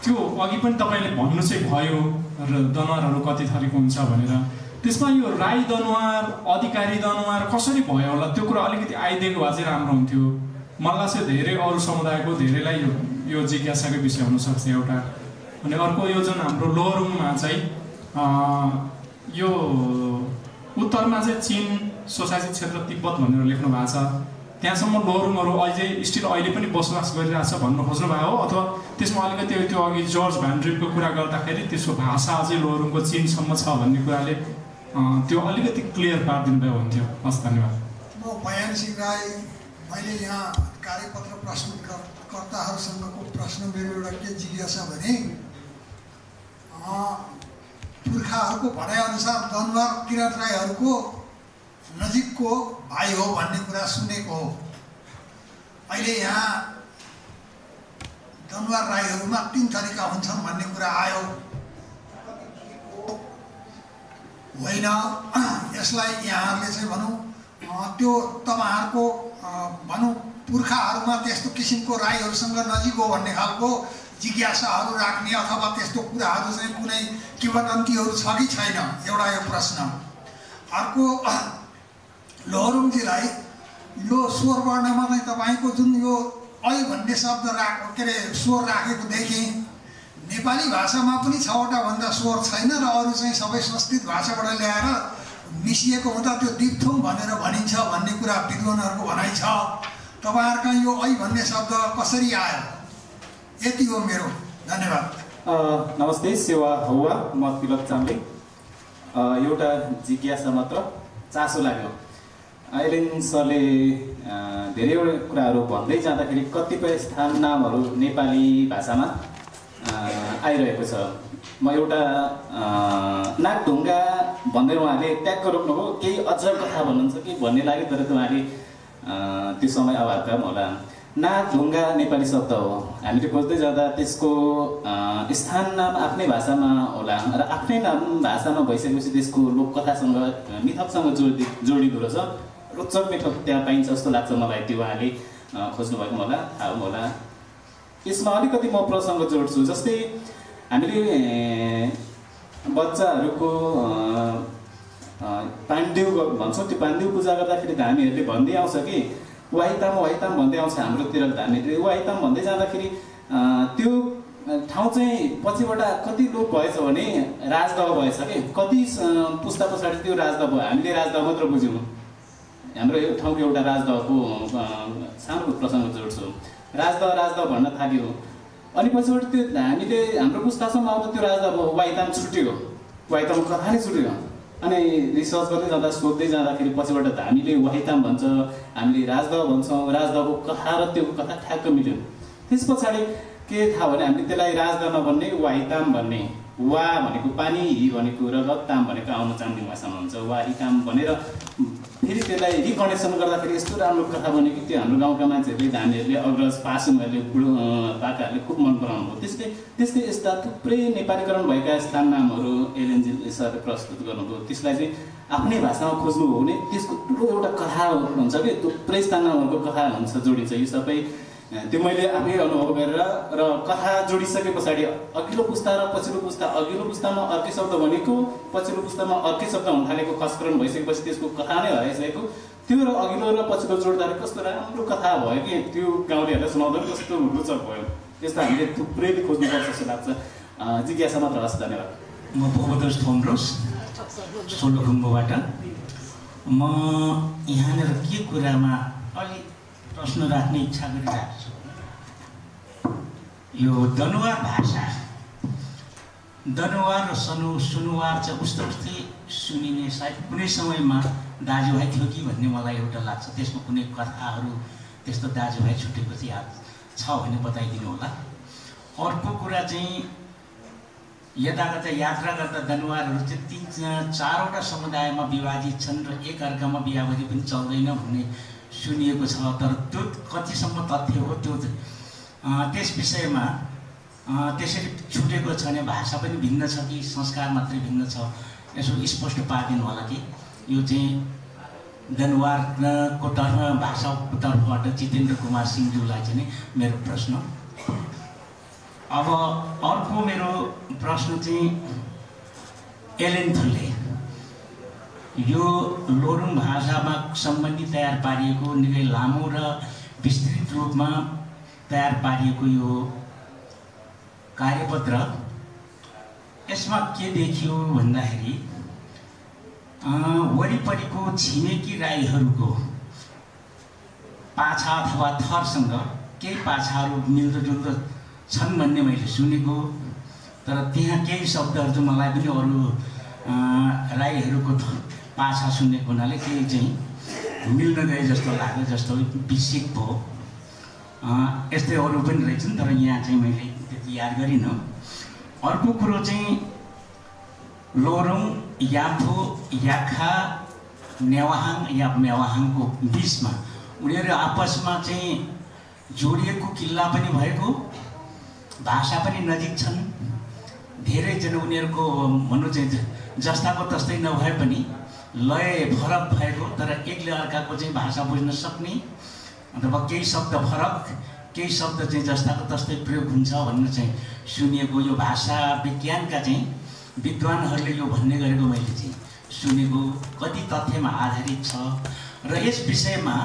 त्यो अघि पनि तपाईँले भन्नु चाहिँ भयो र दनुवारहरू कति थरीको हुन्छ भनेर। त्यसमा यो राई दनुवार, अधिकारी दनुवार कसरी भयो होला त्यो कुरा अलिकति आइदिएको भए चाहिँ राम्रो हुन्थ्यो। मलाई चाहिँ धेरै अरू समुदायको धेरैलाई यो जिज्ञासाको विषय हुनसक्छ एउटा। अनि अर्को यो जुन हाम्रो लोरुङमा चाहिँ यो उत्तरमा चाहिँ चीन सोसाइटी क्षेत्र तिब्बत भनेर लेख्नु भएको छ, त्यहाँसम्म लोरुङहरू अहिले पनि बसोबास गरिरहेछ भन्नु खोज्नु भयो हो, अथवा त्यसमा अलिकति त्यो अघि जर्ज भ्यान्ड्रिपको कुरा गर्दाखेरि त्यसको भाषा अझै लोरुङको चीनसम्म छ भन्ने कुराले त्यो अलिकति क्लियर पारिदिनु भयो हुन्थ्यो। हस्, धन्यवाद। म बयान सिंह राई। मैले यहाँ कार्यपत्र प्रस्तुतकर्ताहरूसँगको प्रश्न मेरो एउटा के जिज्ञासा भने, पुर्खाहरूको भनाइअनुसार दनुवार किराँत राईहरूको नजिकको भाइ हो भन्ने कुरा सुनेको हो। अहिले यहाँ दनुवार राईहरूमा 3 थरीका हुन्छन् भन्ने कुरा आयो। होइन, यसलाई यहाँहरूले चाहिँ भनौँ त्यो तपाईँहरूको भनौँ पुर्खाहरूमा त्यस्तो किसिमको राईहरूसँग नजिक हो भन्ने खालको जिज्ञासाहरू राख्ने अथवा त्यस्तो कुराहरू चाहिँ कुनै किंवदन्तीहरू छ कि छैन, एउटा यो प्रश्न। अर्को, लोरुङजीलाई यो स्वर वर्णमा चाहिँ तपाईँको जुन यो ऐ भन्ने शब्द स्वर राखेको देखेँ। नेपाली भाषामा पनि 6वटा भन्दा स्वर छैन र अरू चाहिँ सबै संस्कृत भाषाबाट ल्याएर मिसिएको हुँदा त्यो दिप्थुङ भनेर भनिन्छ भन्ने कुरा विद्वानहरूको भनाइ छ। तपाईँहरूका यो ऐ भन्ने शब्द कसरी आयो? यति हो मेरो। धन्यवाद। नमस्ते, सेवा हौवा, म तिलक चामलिङ। एउटा जिज्ञासा मात्र, चासो लाग्यो। एलेन सरले धेरैवटा कुराहरू भन्दै जाँदाखेरि कतिपय स्थान नामहरू नेपाली भाषामा आइरहेको छ। म एउटा नागढुङ्गा भन्दै उहाँले ट्याक्क रोक्नुभयो, केही अझ कथा भन्नुहुन्छ कि भन्ने लाग्यो, तर उहाँले त्यो समय अभाव काम होला। नागढुङ्गा नेपाली शब्द हो। हामीले खोज्दै जाँदा त्यसको स्थान नाम आफ्नै भाषामा होला र आफ्नै नाम भाषामा भइसकेपछि त्यसको लोककथासँग मिथकसँग जोडिँदो रहेछ। रोचक मिथक त्यहाँ पाइन्छ जस्तो लाग्छ मलाई। त्यो उहाँले खोज्नुभएको मलाई थाहा होला। यसमा अलिकति म प्रसङ्ग जोड्छु। जस्तै हामीले बच्चाहरूको पाण्डेउ भन्छौँ, त्यो पाण्डेउ पूजा गर्दाखेरि धामीहरूले भन्दै आउँछ कि वाहिताम वाहिताम भन्दै आउँछ हाम्रोतिर धामीहरूले। वाहिताम भन्दै जाँदाखेरि त्यो ठाउँ चाहिँ पछिबाट कति लोप भएछ भने राजदह भएछ कि कति पुस्ता पछाडि त्यो राजदह भयो। हामीले राजदह मात्र बुझ्यौँ। हाम्रो यो ठाउँको एउटा राजदहको सानो प्रसङ्ग जोड्छु। राजदह भन्न थाल्यो, अनि पछिबाट त्यो हामीले हाम्रो पुस्तासम्म आउँदा त्यो राजदह वाहिताम छुट्यो, वाहिताम कथा नै छुट्यो। अनि रिसर्च गर्दै जाँदा सोध्दै जाँदाखेरि पछिबाट हामीले वाहिताम भन्छ, हामीले राजदह भन्छौँ। राजदहको कथा र त्यो कथा ठ्याक्क मिल्यो। त्यस पछाडि के थाहा भने हामीले त्यसलाई राजदह नभन्ने वाहिताम भन्ने। वा भनेको पानी, हि भनेको र ताम भनेको आउनु चामलिङ भाषामा हुन्छ। वाहिताम भनेर फेरि त्यसलाई रिकनेक्सन गर्दाखेरि यस्तो राम्रो कथा बन्यो कि त्यो हाम्रो गाउँका मान्छेहरूले, धामीहरूले, अग्रज पासुङहरूले, बुढो पाकाहरूले खुब मन पराउनु भयो। त्यस्तै यस्ता थुप्रै नेपालीकरण भएका स्थान नामहरू एलएनजी सरले प्रस्तुत गर्नुभयो। त्यसलाई चाहिँ आफ्नै भाषामा खोज्नु हो भने त्यसको ठुलो एउटा कथा हुन्छ कि थुप्रै स्थान नामहरूको कथा हुन्छ, जोडिन्छ। यो सबै त्यो मैले आफै अनुभव गरेर र कथा जोडिसके पछाडि अघिल्लो पुस्ता र पछिल्लो पुस्ता, अघिल्लो पुस्तामा अर्कै शब्द भनेको पछिल्लो पुस्तामा अर्कै शब्द हुन थालेको खस्करण भइसकेपछि त्यसको कथा नै हराइसकेको त्यो र अघिल्लो र पछिल्लो जोड्दाखेरि कस्तो राम्रो कथा भयो कि त्यो गाउँलेहरूलाई सुनाउँदा पनि कस्तो रोचक भयो। त्यस्तो हामीले थुप्रैले खोज्नुपर्छ जस्तो लाग्छ। जिज्ञासा मात्र हस्। धन्यवाद। म भोगदोष थोमरोस सोलुखुम्बुबाट। म यहाँनिर के कुरामा अलि प्रश्न राख्ने इच्छा गरिरहेको छु। यो दनुवार भाषा, दनुवार र सुनुवार चाहिँ उस्तै सुनिने, सायद कुनै समयमा दाजुभाइ थियो कि भन्ने मलाई एउटा लाग्छ। त्यसमा कुनै कथाहरू त्यस्तो दाजुभाइ छुटेको चाहिँ याद छ भने बताइदिनु होला। अर्को कुरा चाहिँ यताकता यात्रा गर्दा दनुवारहरू चाहिँ 3-4वटा समुदायमा विभाजित छन् र एकअर्कामा बिहाबदी पनि चल्दैन भन्ने सुनिएको छ। तर त्यो कतिसम्म तथ्य हो त्यो त्यस विषयमा त्यसरी छुटेको छ भने भाषा पनि भिन्न छ कि संस्कार मात्रै भिन्न छ, यसो स्पष्ट पारिदिनु होला कि। यो चाहिँ दनुवारको तर्फ भाषाको तर्फबाट जितेन्द्र कुमार सिंहज्यूलाई चाहिँ मेरो प्रश्न। अब अर्को मेरो प्रश्न चाहिँ एलेन थुल्ले, यो लोरुङ भाषामा सम्बन्धी तयार पारिएको निकै लामो र विस्तृत रूपमा तयार पारिएको यो कार्यपत्र, यसमा के देखियो भन्दाखेरि वरिपरिको छिमेकी राईहरूको पाछा अथवा थरसँग केही पाछाहरू मिल्दोजुल्दो छन् भन्ने मैले सुनेको। तर त्यहाँ केही शब्दहरू चाहिँ मलाई पनि अरू राईहरूको पाछा सुनेको हुनाले केही चाहिँ मिल्न गए जस्तो लाग्यो, जस्तो विसिक भयो। यस्तै अरू पनि रहेछन्, तर यहाँ चाहिँ मैले त्यति याद गरिनँ। अर्को कुरो चाहिँ लोरुङ, याफो, याखा, नेवाहाङ या मेवाहाङको बिचमा उनीहरू आपसमा चाहिँ जोडिएको किल्ला पनि भएको, भाषा पनि नजिक छन्। धेरैजना उनीहरूको भनौँ चाहिँ जस्ताको तस्तै नभए पनि लय फरक भएको, तर एकले अर्काको चाहिँ भाषा बुझ्न सक्ने अथवा केही शब्द फरक, केही शब्द चाहिँ जस्ताको तस्तै प्रयोग हुन्छ भन्ने चाहिँ सुनिएको। यो भाषा विज्ञानका चाहिँ विद्वानहरूले यो भन्ने गरेको मैले चाहिँ सुनेको, कति तथ्यमा आधारित छ। र यस विषयमा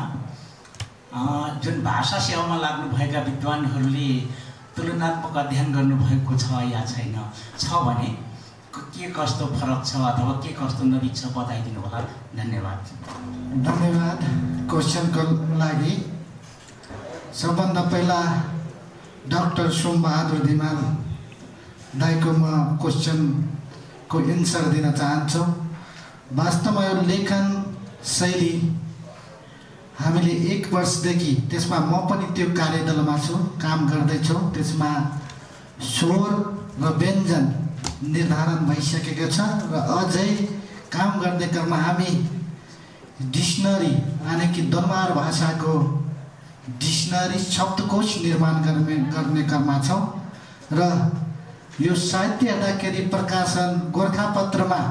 जुन भाषा सेवामा लाग्नुभएका विद्वानहरूले तुलनात्मक अध्ययन गर्नुभएको छ या छैन, छ भने के कस्तो फरक छ अथवा के कस्तो नजिक छ बताइदिनु होला। धन्यवाद। धन्यवाद क्वेसनको लागि। सबभन्दा पहिला डाक्टर सोमबहादुर धिमाल दाइको म क्वेसनको एन्सर दिन चाहन्छु। वास्तवमा यो लेखन शैली हामीले 1 वर्षदेखि, त्यसमा म पनि त्यो कार्यदलमा छु, काम गर्दैछु। त्यसमा स्वर र व्यञ्जन निर्धारण भइसकेको छ र अझै काम गर्ने क्रममा हामी डिक्सनरी यानि कि दरबार भाषाको डिक्सनरी शब्दकोश निर्माण गर्ने क्रममा छौँ र यो साहित्य हेर्दाखेरि प्रकाशन गोरखापत्रमा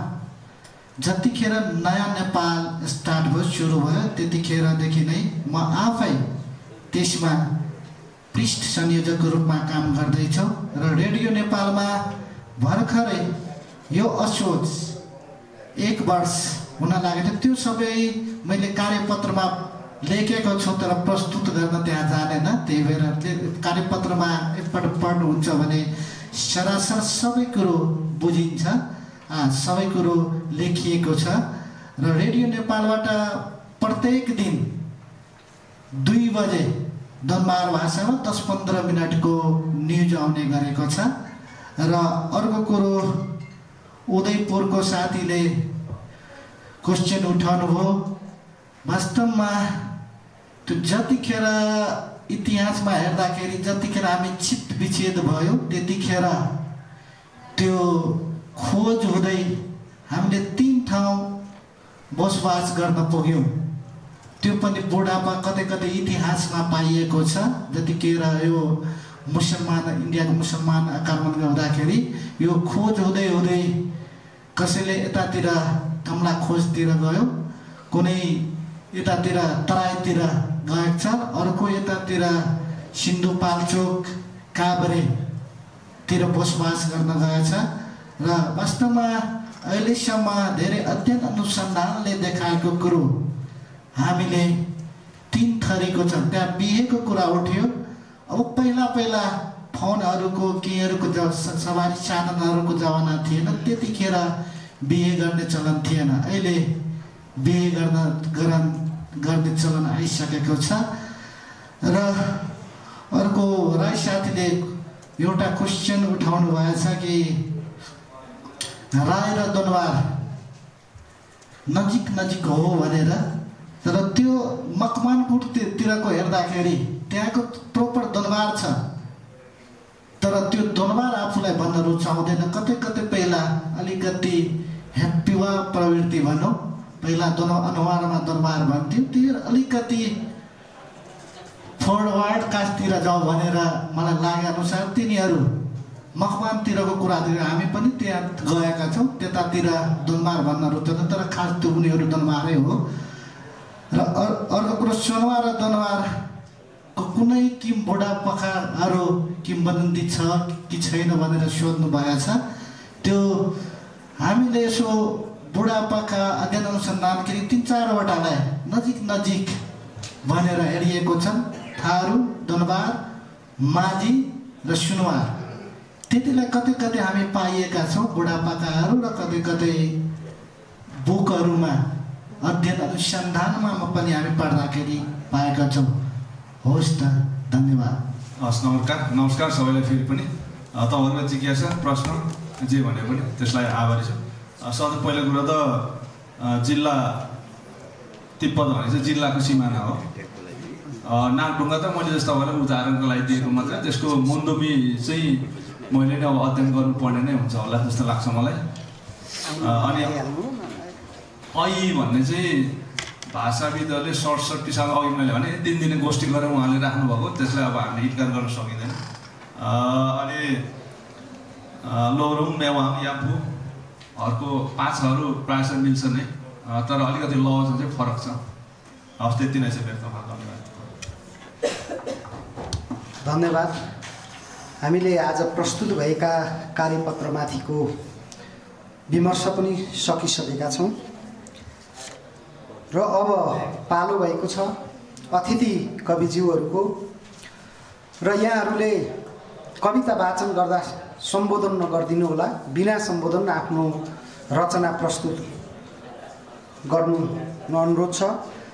जतिखेर नयाँ नेपाल स्टार्ट भयो, सुरु भयो, त्यतिखेरदेखि नै म आफै त्यसमा पृष्ठ संयोजकको रूपमा काम गर्दैछु र रेडियो नेपालमा भर्खरै यो असोज 1 वर्ष हुन लागेको थियो। त्यो सबै मैले कार्यपत्रमा लेखेको छु तर प्रस्तुत गर्न त्यहाँ जानेन। त्यही भएर कार्यपत्रमा एकपल्ट पढ्नुहुन्छ भने सरासर सबै कुरो बुझिन्छ, सबै कुरो लेखिएको छ र रेडियो नेपालबाट प्रत्येक दिन 2 बजे दरबार भाषामा 10-15 मिनटको न्युज आउने गरेको छ। र अर्को कुरो उदयपुरको साथीले क्वेसन उठाउनु भयो। वास्तवमा त्यो जतिखेर इतिहासमा हेर्दाखेरि जतिखेर हामी चित विच्छेद भयो त्यतिखेर त्यो खोज हुँदै हामीले 3 ठाउँ बसोबास गर्न पुग्यौँ। त्यो पनि बुढापा कतै कतै इतिहासमा पाइएको छ। जतिखेर यो मुसलमान इन्डियाको मुसलमान आक्रमण गर्दाखेरि यो खोज हुँदै हुँदै कसैले यतातिर कमला खोजतिर गयो, कुनै यतातिर तराईतिर गएको छ, अर्को यतातिर सिन्धुपाल्चोक काभ्रेतिर बसोबास गर्न गएछ। र वास्तवमा अहिलेसम्म धेरै अध्ययन अनुसन्धानले देखाएको कुरो हामीले 3 थरीको छ। त्यहाँ बिहेको कुरा उठ्यो। अब पहिला फोनहरूको केहरूको सवारी साधनहरूको जमाना थिएन, त्यतिखेर बिहे गर्ने चलन थिएन। अहिले बिहे गर्ने चलन आइसकेको छ। र अर्को राई साथीले एउटा क्वेसन उठाउनु भएछ कि राई र दरबार नजिक हो भनेर। तर त्यो मकवानपुरतिरको हेर्दाखेरि त्यहाँको प्रोपर दरबार छ, तर त्यो दरबार आफूलाई भन्न रुचाउँदैन। कतै पहिला अलिकति ह्याप्पीवा प्रवृत्ति भनौँ, पहिला अनुहारमा दरबार भन्थ्यो, त्यो अलिकति फरवर्ड कास्टतिर जाउँ भनेर मलाई लागे अनुसार तिनीहरू मकवानतिरको कुरातिर हामी पनि त्यहाँ गएका छौँ। त्यतातिर दरबार भन्न रुच्दैन, तर खास त्यो उनीहरू दरबारै हो। र अर्को कुरो सुनवार र दरबारको कुनै बुढापाकाहरू किंवदन्ती छ कि छैन भनेर सोध्नु भएछ। त्यो हामीले यसो बुढापाका अध्ययन अनुसन्धान गरी 3-4 वटालाई नजिक भनेर हेरिएको छन्। थारू, दरबार, माझी र सुनवार। त्यतिलाई कतै हामी पाइएका छौँ बुढापाकाहरू र कतै बुकहरूमा अध्ययन अनुसन्धानमा पनि हामी पढ्दाखेरि पाएका छौँ। होस् त, धन्यवाद। हस्, नमस्कार सबैलाई फेरि पनि। तपाईँहरूको जिज्ञासा प्रश्न जे भने पनि त्यसलाई आभारी छु। सबभन्दा पहिलो कुरा त जिल्ला तिब्बत भने चाहिँ जिल्लाको सिमाना हो। नागढुङ्गा त मैले जस्तो तपाईँलाई उदाहरणको लागि दिएको मात्रै, त्यसको मुन्दुमी चाहिँ मैले नै अब अध्ययन गर्नुपर्ने नै हुन्छ होला जस्तो लाग्छ मलाई। अनि ऐ भन्ने चाहिँ भाषाविदहरूले 67 साल अघि मैले भने 3 दिने गोष्ठी गरेर उहाँले राख्नुभएको, त्यसलाई अब हामीले इन्कार गर्न सकिँदैन। अनि लोरुङ, मेवाङ, याम्फूहरूको भाषाहरू प्रायः मिल्छ नै, तर अलिकति लवज चाहिँ फरक छ। हस्, त्यति नै छ व्यक्त भएको। धन्यवाद। हामीले आज प्रस्तुत भएका कार्यपत्रमाथिको विमर्श पनि सकिसकेका छौँ र अब पालो भएको छ अतिथि कविज्यूहरूको। र यहाँहरूले कविता वाचन गर्दा सम्बोधन नगरिदिनु होला, बिना सम्बोधन आफ्नो रचना प्रस्तुत गर्नु अनुरोध छ।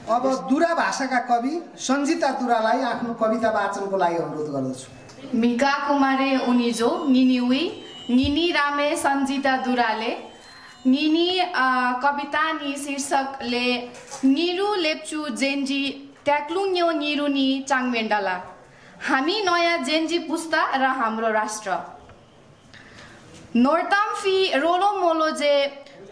अब दुरा भाषाका कवि सञ्जिता दुरालाई आफ्नो कविता वाचनको लागि अनुरोध गर्दछु। मिका कुमारे उनिजो निनिवी निनी रामे सञ्जिता दुराले निनी कविता नि शीर्षकले निरु लेप्चु जेन्जी ट्याक्लुन्यो निरुनी चाङमेन्डाला हामी नयाँ जेन्जी पुस्ता र हाम्रो राष्ट्र नोर्ताम फी रोलो मोलो जे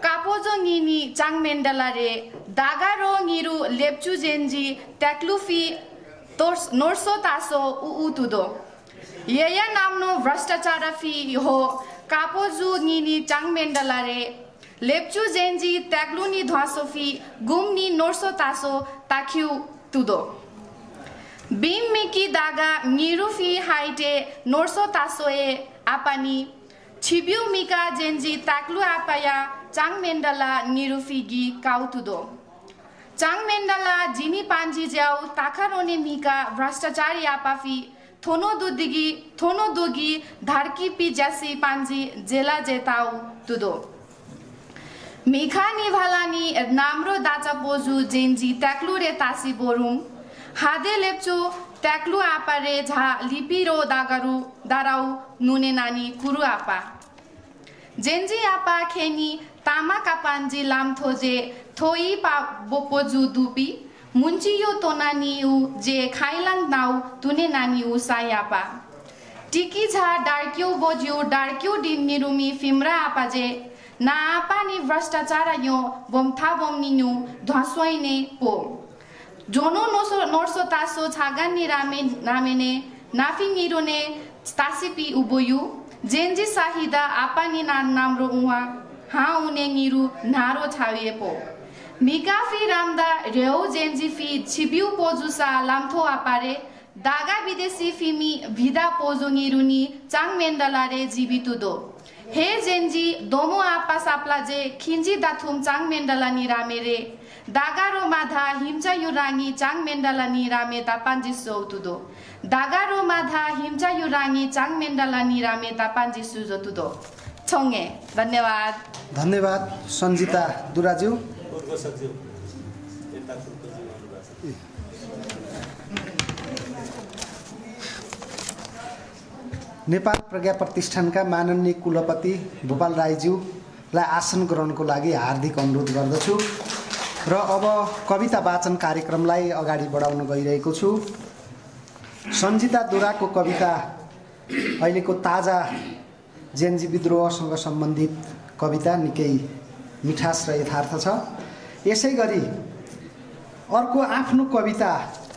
कापोजो निनी चाङमेन्डाला रे दागारो निरु लेप्चु जेन्जी ट्याक्लुफी नोर्सो तासो उतुदो यया नाम्नो भ्रष्टाचार फी हो कापोजु निनी चाङमेन्डाला रे लेप्चु जेन्जी ट्याक्लुनी ध्वासोफी गुम्नी नोर्सो तासो ताख्यु तुदो बिम मिकी दागा निरुफी हाइटे नोर्सो तासोए आपानी छिब्यु मिका जेन्जी ताक्लु आपाया चाङमेन्डाला निरुफी काउतुदो चाङमेन्डाला जिनी पान्जी ज्याउ ताखारोने मिका भ्रष्टाचारी आपाफी थोनो दुगी धारकी पी ज्यासी पान्जी जेला जेताउ तुदो मिखा निभालानी नाम्रो दाचा पोजु जेन्जी ट्याक्लु रे तासी बोरुङ हादे लेप्चो ट्याक्लु आपा रे झा लिपिरो दागारु दाराउ नुने नानी कुरु आपा जेन्जी आपा खेनी तामा कापान्जी लामथोजे थोई पा बोपोजु दुपी मुन्चियो तोनानी उ जे खाइलाङ नाउ तुने नानी उ सायापा टिकी झा डार्क्यो बोज्यो डार्क्यो दिन निरुमी फिमरा आपा जे ना आपा नि भ्रष्टाचार यो बोमथा बोमनिनु ध्वासोइने पो जोनो नोर्सो तासो छागानी रामे नामेने नाफी निरोने तासिपी उबोयु जेन्जी साहिदा आपा नि नाम्रो उहा हा उने निरु नारो छाविए पो मिकाफी रामदा रेउ जेन्जी फी छिब्यु पोजुसा लामथो आपारे दागा विदेशी फिमी भिदा पोजो निरुनी चाङमेन्डाला रे जीवितुदो हे जेन्जी दोमो आपा साप्ला जे खिन्जी दाथुम चाङमेन्डाला नि रामेरे दागारो माधा हिमचा युराङी चाङमेन्डाला नि रामे तापान्जी सौतुदो दागारो माधा हिमचा युराङी चाङमेन्डाला नि रामे तापान्जी सुजोतुदो छौङे। धन्यवाद। धन्यवाद सञ्जिता दुराज्यू। नेपाल प्रज्ञा प्रतिष्ठानका माननीय कुलपति भूपाल राईज्यूलाई आसन ग्रहणको लागि हार्दिक अनुरोध गर्दछु र अब कविता वाचन कार्यक्रमलाई अगाडि बढाउन गइरहेको छु। सञ्जिता दुराको कविता अहिलेको ताजा जेन्जी विद्रोहसँग सम्बन्धित कविता निकै मिठास र यथार्थ छ। यसै गरी अर्को आफ्नो कविता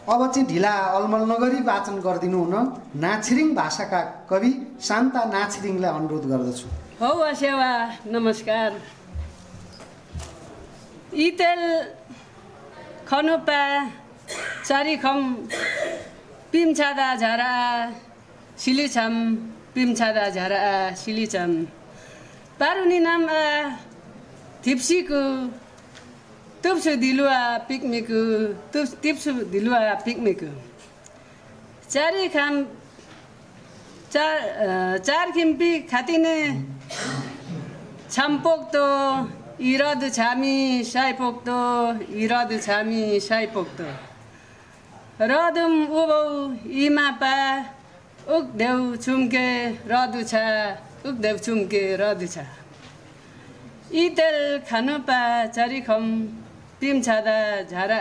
अब चाहिँ ढिला अलमल नगरी वाचन गरिदिनु हुन नाछिरिङ भाषाका कवि शान्ता नाछिरिङलाई अनुरोध गर्दछु। हौ सेवा नमस्कार। इतेल खनुपा चारिखम पिमछादा झरा सिलिछम पिमछादा झरा सिलिछम पारुनी नाम थिप्सीको तुप्सु दिलुवा पिकमिकु तिप्सु दिलुवा पिकमिकु चारी खाम चार खिम्पी खातिने छामपोक्तो इरदु छामी साइपोक्तो इरदु छामी साइपोक्तो रदुम उबौ इमापा उक देउ छुम्के रदु छ उक देउ छुम्के रदु छ इतेल खानुपा चारिखम पिमछादा झरा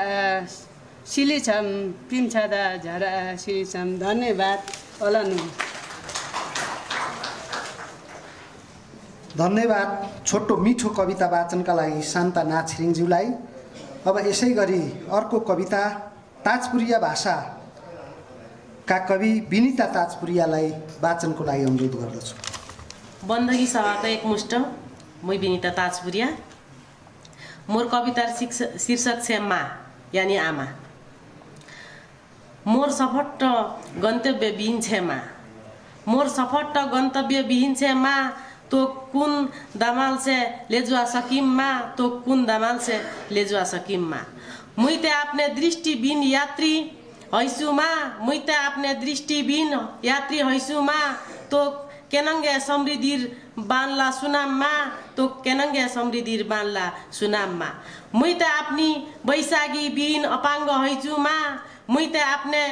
सिलिछम पिमछादा झरा सिलिछम। धन्यवाद। ओलानु धन्यवाद छोटो मिठो कविता वाचनका लागि शान्ता नाछिरिङज्यूलाई। अब यसै गरी अर्को कविता ताजपुरिया भाषाका कवि विनिता ताजपुरियालाई वाचनको लागि अनुरोध गर्दछु। बन्दगी सभाका एकमुष्ट मै विनिता ताजपुरिया। मोर कवितार शीर्षक छ मा यानी आमा। मोर सफट गन्तव्य विहीन छ मा मोर सफट गन्तव्य विहीन छ मा तो कुन दामाल से ले जुआ सकीम मा तो कुन दामाल से ले जुआ सकीम मा मुइते आपने दृष्टिबिन यात्री हैसु मा मुइते आपने दृष्टिबिन यात्री हैसु मा तो केनङ्गे समृद्धि बान्ला सुनाममा तो केनङ्गे समृद्धि बान्ला सुनाममा मुइते आफ्नी बैशाखी बिहीन अपाङ्ग हैजुमा मुइते आफ्ने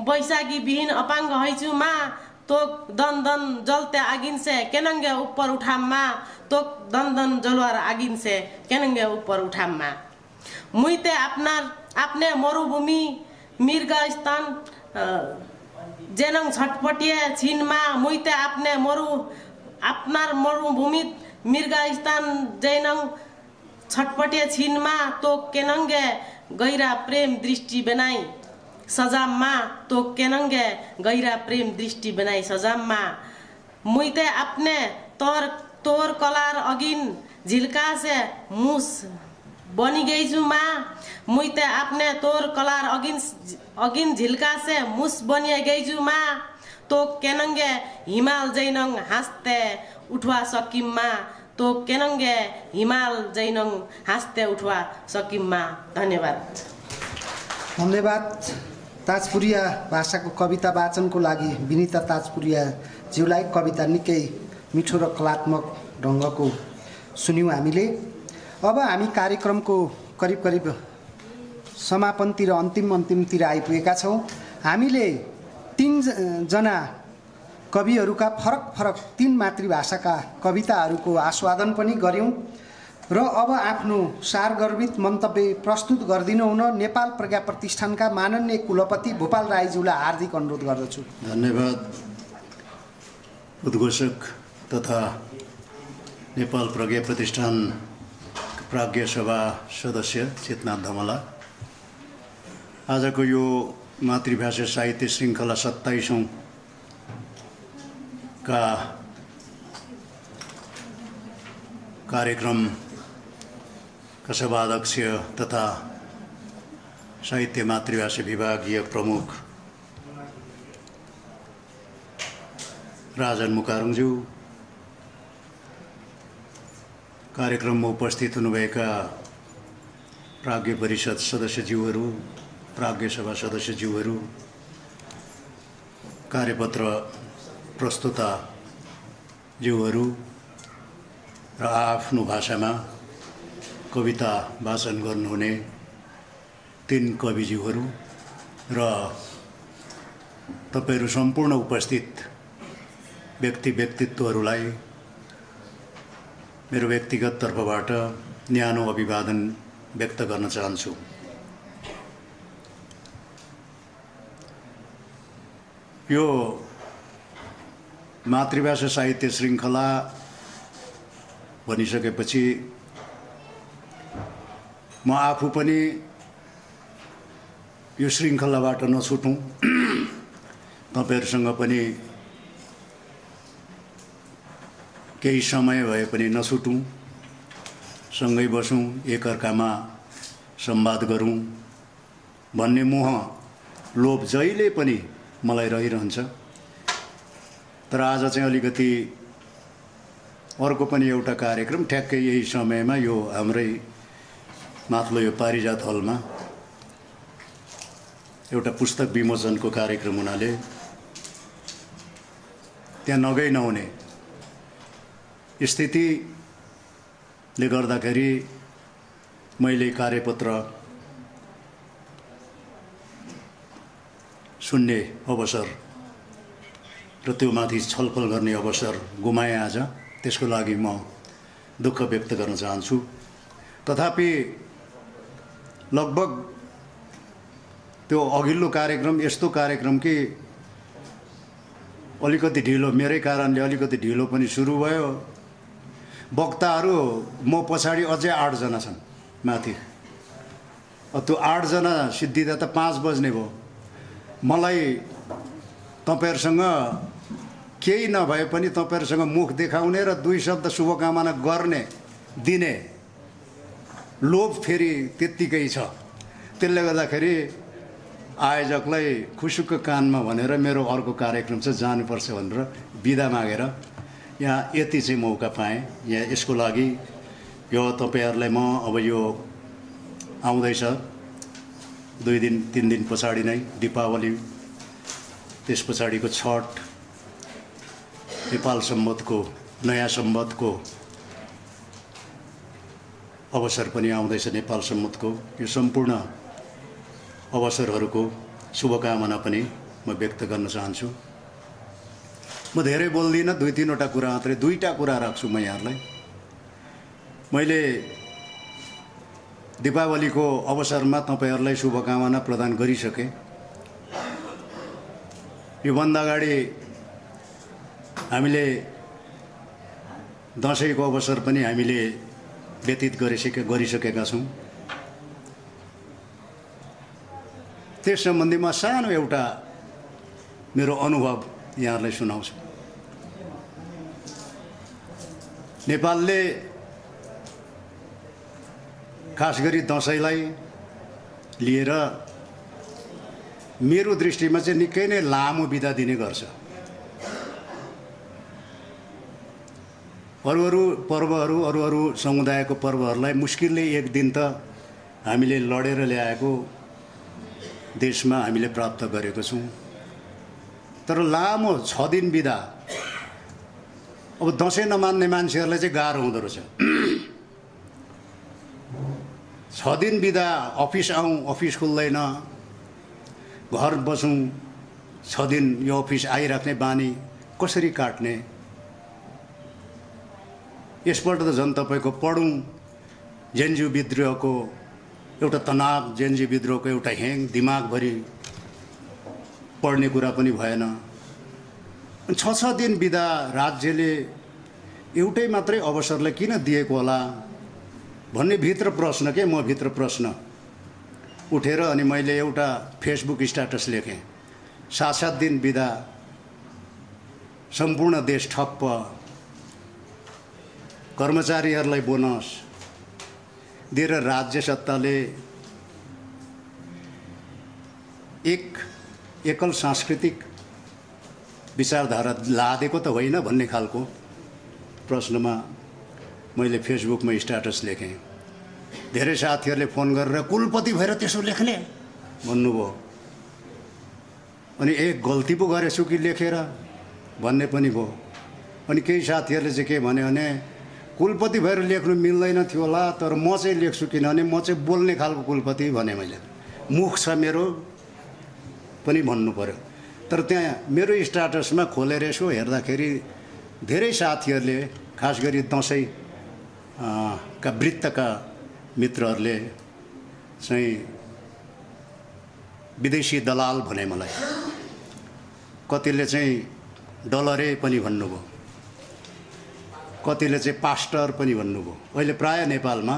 बैशाखी बिहीन अपाङ्ग हैजुमा तो दन दन जलते आगिन से केनङ्गे ऊपर उठाममा तो दन दन जलवार आगिन से केनङ्गे ऊपर उठाममा मुइते आपने मरुभूमि मृगा स्थान जेनङ छटपटिए छिनमा मुइते आपने आपनार मरुभूमि मृगा स्थान जेनङ छटपटिए छिनमा तो केनङ्गे गैरा प्रेम दृष्टि बनाई सजाममा तो केनङ्गे गैरा प्रेम दृष्टि बनाई सजाममा मुइते आपने तोर कलार अगिन झिल्का से मुस बनी गईजुमा मुइते आपने तोर कलार अगिन झिल्का से मुस बनिया गईजुमा तो केनङ्गे हिमाल जैनङ हाँस्ते उठवा सकिममा तो केनङ्गे हिमाल जैनङ हाँस्ते उठवा सकिममा धन्यवाद। धन्यवाद। ताजपुरिया भाषाको कविता वाचनको लागि विनिता ताजपुरिया ज्यूलाई कविता निकै मिठो र कलात्मक ढङ्गको सुन्यौँ हामीले। अब हामी कार्यक्रमको करिब करिब समापनतिर अन्तिमतिर आइपुगेका छौँ। हामीले 3 जना कविहरूका फरक 3 मातृभाषाका कविताहरूको आस्वादन पनि गऱ्यौँ र अब आफ्नो सारगर्भित मन्तव्य प्रस्तुत गरिदिनु हुन नेपाल प्रज्ञा प्रतिष्ठानका माननीय कुलपति भूपाल राईज्यूलाई हार्दिक अनुरोध गर्दछु। धन्यवाद। उद्घोषक तथा नेपाल प्रज्ञा प्रतिष्ठान प्राज्ञ सभा सदस्य चेतनाथ धमला, आजको यो मातृभाषा साहित्य श्रृङ्खला 27औं का कार्यक्रम का सभाध्यक्ष तथा साहित्य मातृभाषा विभागीय प्रमुख राजन मुकारुङज्यू, कार्यक्रममा उपस्थित हुनुभएका प्राज्ञ परिषद सदस्यज्यूहरू, प्राज्ञ सभा सदस्यज्यूहरू, कार्यपत्र प्रस्तुता ज्यूहरू र आफ्नो भाषामा कविता वाचन गर्नुहुने 3 कविज्यूहरू र तपाईहरू सम्पूर्ण उपस्थित व्यक्तित्वहरूलाई मेरो व्यक्तिगत तर्फबाट न्यानो अभिवादन व्यक्त गर्न चाहन्छु। यो मातृभाषा साहित्य श्रृङ्खला भनिसकेपछि म आफू पनि यो श्रृङ्खलाबाट नछुटौँ, तपाईहरुसँग पनि केही समय भए पनि नछुटौँ, सँगै बसौँ, एकअर्कामा संवाद गरौँ भन्ने मोह लोभ जहिले पनि मलाई रहिरहन्छ। तर आज चाहिँ अलिकति अर्को पनि एउटा कार्यक्रम ठ्याक्कै यही समयमा यो हाम्रै माथलो यो पारिजात हलमा एउटा पुस्तक विमोचनको कार्यक्रम हुनाले त्यहाँ नगई नहुने स्थितिले गर्दाखेरि मैले कार्यपत्र सुन्ने अवसर र त्योमाथि छलफल गर्ने अवसर गुमाएँ आज। त्यसको लागि म दुःख व्यक्त गर्न चाहन्छु। तथापि लगभग त्यो अघिल्लो कार्यक्रम यस्तो कार्यक्रम कि अलिकति ढिलो, मेरै कारणले अलिकति ढिलो पनि सुरु भयो। वक्ताहरू म पछाडि अझै 8 जना छन् माथि। त्यो 8 जना सिद्धिदा त 5 बज्ने भयो। मलाई तपाईहरुसँग केही नभए पनि तपाईहरुसँग मुख देखाउने र 2 शब्द शुभकामना गर्ने दिने लोभ फेरि त्यत्तिकै छ। त्यसले गर्दाखेरि आयोजकलाई खुसुक्क कानमा भनेर मेरो अर्को कार्यक्रम चाहिँ जानुपर्छ भनेर बिदा मागेर यहाँ यति चाहिँ मौका पाएँ। यहाँ यसको लागि यो तपाईहरुलाई म अब यो आउँदैछ 2 दिन 3 दिन पछाडि नै दीपावली, त्यस पछाडिको छठ नेपाल सम्बन्धको नयाँ सम्बन्धको अवसर पनि आउँदैछ। नेपाल सम्बन्धको यो सम्पूर्ण अवसरहरूको शुभकामना पनि म व्यक्त गर्न चाहन्छु। म धेरै बोल्दिनँ, 2-3वटा कुरा मात्रै, 2टा कुरा राख्छु म यहाँहरूलाई। मैले दीपावलीको अवसरमा तपाईँहरूलाई शुभकामना प्रदान गरिसकेँ। योभन्दा अगाडि हामीले दसैँको अवसर पनि हामीले व्यतीत गरिसकेका छौँ। त्यस सम्बन्धीमा सानो एउटा मेरो अनुभव यहाँहरूलाई सुनाउँछु। नेपालले खास गरी दसैँलाई लिएर मेरो दृष्टिमा चाहिँ निकै नै लामो बिदा दिने गर्छ। अरू पर्वहरू, अरू समुदायको पर्वहरूलाई मुस्किलले एक दिन त हामीले लडेर ल्याएको देशमा हामीले प्राप्त गरेको छौँ। तर लामो 6 दिन बिदा अब दसैँ नमान्ने मान्छेहरूलाई चाहिँ गाह्रो हुँदो रहेछ। 6 दिन बिदा, अफिस आउँ, अफिस खुल्दैन, घर बसौँ, 6 दिन यो अफिस आइराख्ने बानी कसरी काट्ने? यसपल्ट त झन् तपाईँको पढौँ जेएनयू विद्रोहको एउटा तनाव, जेएनयू विद्रोहको एउटा ह्याङ दिमागभरि पढ्ने कुरा पनि भएन। 6 दिन बिदा राज्यले एउटै मात्रै अवसरलाई किन दिएको होला भन्ने भित्र प्रश्न के म भित्र प्रश्न उठेर अनि मैले एउटा फेसबुक स्ट्याटस लेखेँ। 7 दिन बिदा, सम्पूर्ण देश ठप्प, कर्मचारीहरूलाई बोनस दिएर राज्य सत्ताले एकल सांस्कृतिक विचारधारा लादेको त होइन भन्ने खालको प्रश्नमा मैले फेसबुकमा स्ट्याटस लेखेँ। धेरै साथीहरूले फोन गरेर कुलपति भएर त्यसो लेख्ने भन्नुभयो। अनि गल्ती पो गरेछु कि लेखेर भन्ने पनि भयो। अनि केही साथीहरूले चाहिँ के भन्यो भने कुलपति भएर लेख्नु मिल्दैन थियो होला, तर म चाहिँ लेख्छु किनभने म चाहिँ बोल्ने खालको कुलपति भने। मैले मुख छ मेरो पनि भन्नु पर्यो। तर त्यहाँ मेरो स्ट्याटसमा खोलेर यसो हेर्दाखेरि धेरै साथीहरूले, खास गरी दसैँ का वृत्तका मित्रहरूले चाहिँ विदेशी दलाल भने मलाई, कतिले चाहिँ डलरे पनि भन्नुभयो, कतिले चाहिँ पास्टर पनि भन्नुभयो। अहिले प्राय नेपालमा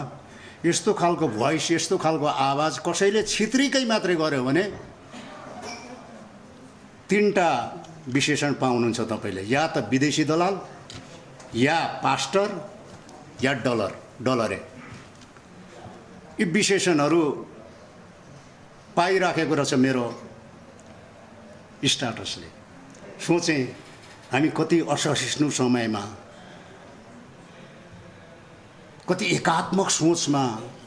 यस्तो खालको भोइस, यस्तो खालको आवाज कसैले छित्रिकै मात्रै गर्यो भने 3टा विशेषण पाउनुहुन्छ तपाईँले, या त विदेशी दलाल, या पास्टर, या डलरे। यी विशेषणहरू पाइराखेको रहेछ मेरो स्ट्याटसले। सोचेँ हामी कति असहिष्णु समयमा, कति एकात्मक सोचमा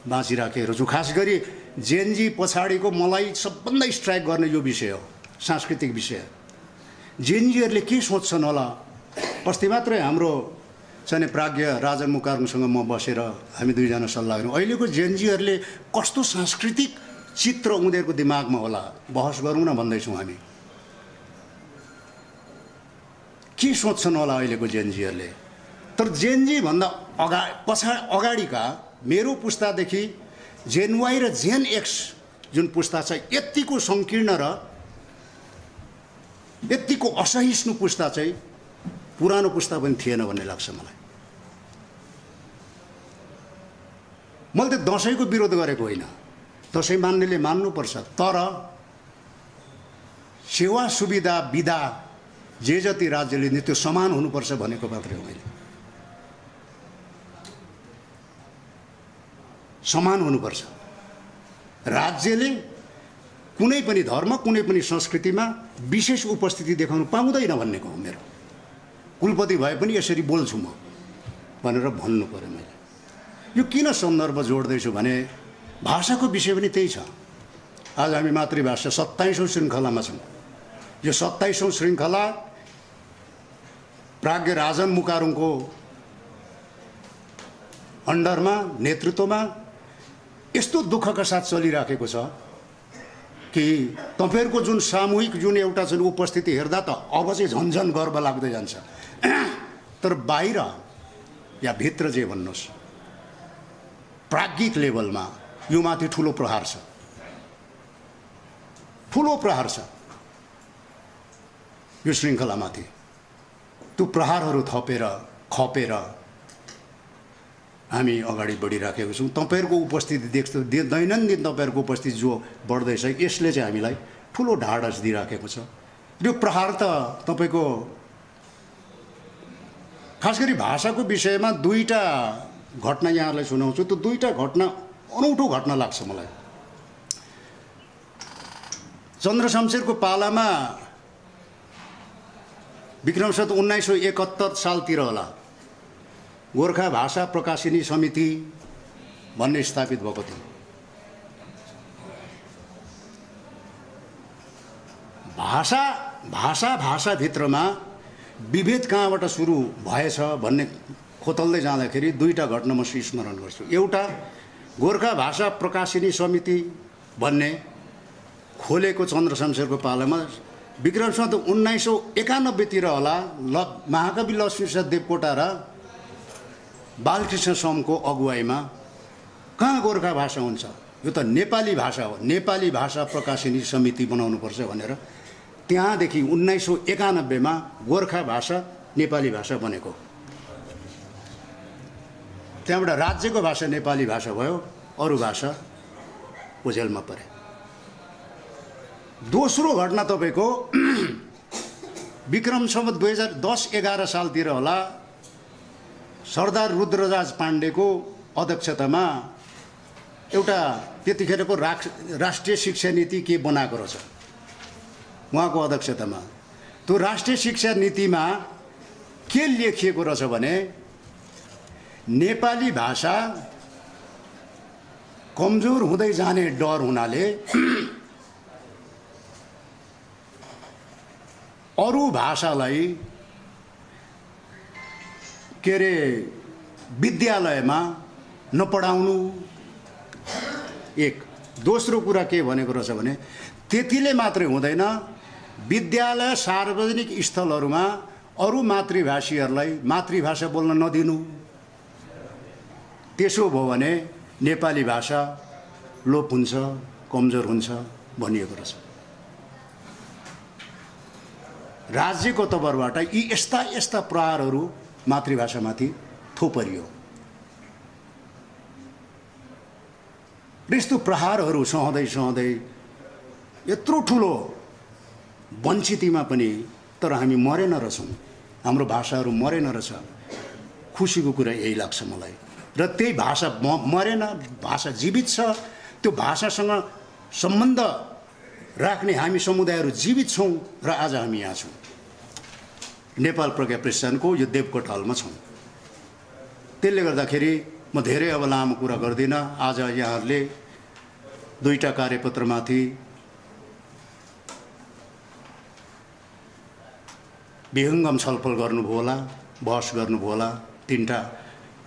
बाँचिराखेको छु। खास गरी जेएनजी पछाडिको मलाई सबभन्दा स्ट्राइक गर्ने यो विषय हो, सांस्कृतिक विषय। जेएनजीहरूले के सोच्छन् होला? अस्ति मात्रै हाम्रो चाहिँ प्राज्ञ राजन मुकारुङसँग म बसेर हामी 2जना सल्लाह गऱ्यौँ। अहिलेको जेएनजीहरूले कस्तो सांस्कृतिक चित्र उनीहरूको दिमागमा होला, बहस गरौँ न भन्दैछौँ हामी। के सोच्छन् होला अहिलेको जेएनजीहरूले? तर जेएनजी भन्दा अगाडिका मेरो पुस्तादेखि जेन वाई र जेन एक्स जुन पुस्ता छ, यतिको सङ्कीर्ण र यतिको असहिष्णु पुस्ता चाहिँ पुरानो पुस्ता पनि थिएन भन्ने लाग्छ मलाई। मैले त दसैँको विरोध गरेको होइन, दसैँ मान्नेले मान्नुपर्छ, तर सेवा सुविधा विधा जे जति राज्यले दिने त्यो समान हुनुपर्छ भनेको मात्रै हो। मैले समान हुनुपर्छ। राज्यले कुनै पनि धर्म, कुनै पनि संस्कृतिमा विशेष उपस्थिति देखाउनु पाउँदैन भन्नेको हो मेरो। कुलपति भए पनि यसरी बोल्छु म भनेर भन्नु पर्यो मैले। यो किन सन्दर्भ जोड्दैछु भने भाषाको विषय पनि त्यही छ। आज हामी मातृभाषा 27औं श्रृङ्खलामा छौँ। यो 27औं श्रृङ्खला प्राज्ञ राजन मुकारुङको अन्डरमा नेतृत्वमा यस्तो दुःखका साथ चलिराखेको छ कि तपाईहरुको जुन सामूहिक जुन एउटा जुन उपस्थिति हेर्दा त अब चाहिँ झन्झन गर्व लाग्दै जान्छ। तर बाहिर या भित्र जे भन्नुस् प्राज्ञिक लेभलमा यो माथि ठुलो प्रहार छ, ठुलो प्रहार छ यो श्रृङ्खलामाथि। त्यो प्रहारहरू थपेर खपेर हामी अगाडि बढिराखेको छौँ। तपाईहरुको उपस्थिति देख्छु, दैनन्दिन तपाईहरुको उपस्थिति जो बढ्दैछ यसले चाहिँ हामीलाई ठुलो ढाडस दिइराखेको छ। यो प्रहार त तपाईको खास गरी भाषाको विषयमा दुईटा घटना यहाँलाई सुनाउँछु। त्यो दुईटा घटना अनौठो घटना लाग्छ मलाई। चन्द्रशमशेरको पालामा विक्रमसत 1971 सालतिर होला गोर्खा भाषा प्रकाशिनी समिति भन्ने स्थापित भएको थियो। भाषाभित्रमा विभेद कहाँबाट सुरु भएछ भन्ने खोतल्दै जाँदाखेरि दुईटा घटना म स्मरण गर्छु। एउटा गोर्खा भाषा प्रकाशिनी समिति भन्ने खोलेको चन्द्रशमशेरको पालामा विक्रमसम्म 1991 तिर होला महाकवि लक्ष्मीप्रसाद देवकोटा र बालकृष्ण समको अगुवाईमा कहाँ गोर्खा भाषा हुन्छ, यो त नेपाली भाषा हो, नेपाली भाषा प्रकाशिनी समिति बनाउनुपर्छ भनेर त्यहाँदेखि 1991 मा गोर्खा भाषा नेपाली भाषा बनेको। त्यहाँबाट राज्यको भाषा नेपाली भाषा भयो, अरू भाषा ओझेलमा परे। दोस्रो घटना तपाईको विक्रम सम्वत 2010-11 सालतिर होला सरदार रुद्रराज पाण्डेको अध्यक्षतामा एउटा त्यतिखेरको राष्ट्रिय शिक्षा नीति के बनाएको रहेछ उहाँको अध्यक्षतामा। त्यो राष्ट्रिय शिक्षा नीतिमा के लेखिएको रहेछ भने नेपाली भाषा कमजोर हुँदै जाने डर हुनाले अरू भाषालाई के अरे विद्यालयमा नपढाउनु एक। दोस्रो कुरा के भनेको रहेछ भने त्यतिले मात्रै हुँदैन, विद्यालय सार्वजनिक स्थलहरूमा अरू मातृभाषीहरूलाई मातृभाषा बोल्न नदिनु। त्यसो भयो भने नेपाली भाषा लोप हुन्छ, कमजोर हुन्छ भनिएको रहेछ। राज्यको तर्फबाट यी यस्ता यस्ता प्रहारहरू मातृभाषामाथि थोपरियो। यस्तो प्रहारहरू सहँदै सहँदै यत्रो ठुलो वञ्चितीमा पनि तर हामी मरेन रहेछौँ, हाम्रो भाषाहरू मरेन रहेछ। खुसीको कुरा यही लाग्छ मलाई। र त्यही भाषा मरेन, भाषा जीवित छ। त्यो भाषासँग सम्बन्ध राख्ने हामी समुदायहरू जीवित छौँ र आज हामी यहाँ छौँ। नेपाल प्रज्ञा प्रतिष्ठानको यो देवकोटा हलमा छौँ। त्यसले गर्दाखेरि म धेरै अब लामो कुरा गर्दिनँ। आज यहाँहरूले दुईटा कार्यपत्रमाथि विहङ्गम छलफल गर्नुभयो होला, बहस गर्नुभयो होला। तीनटा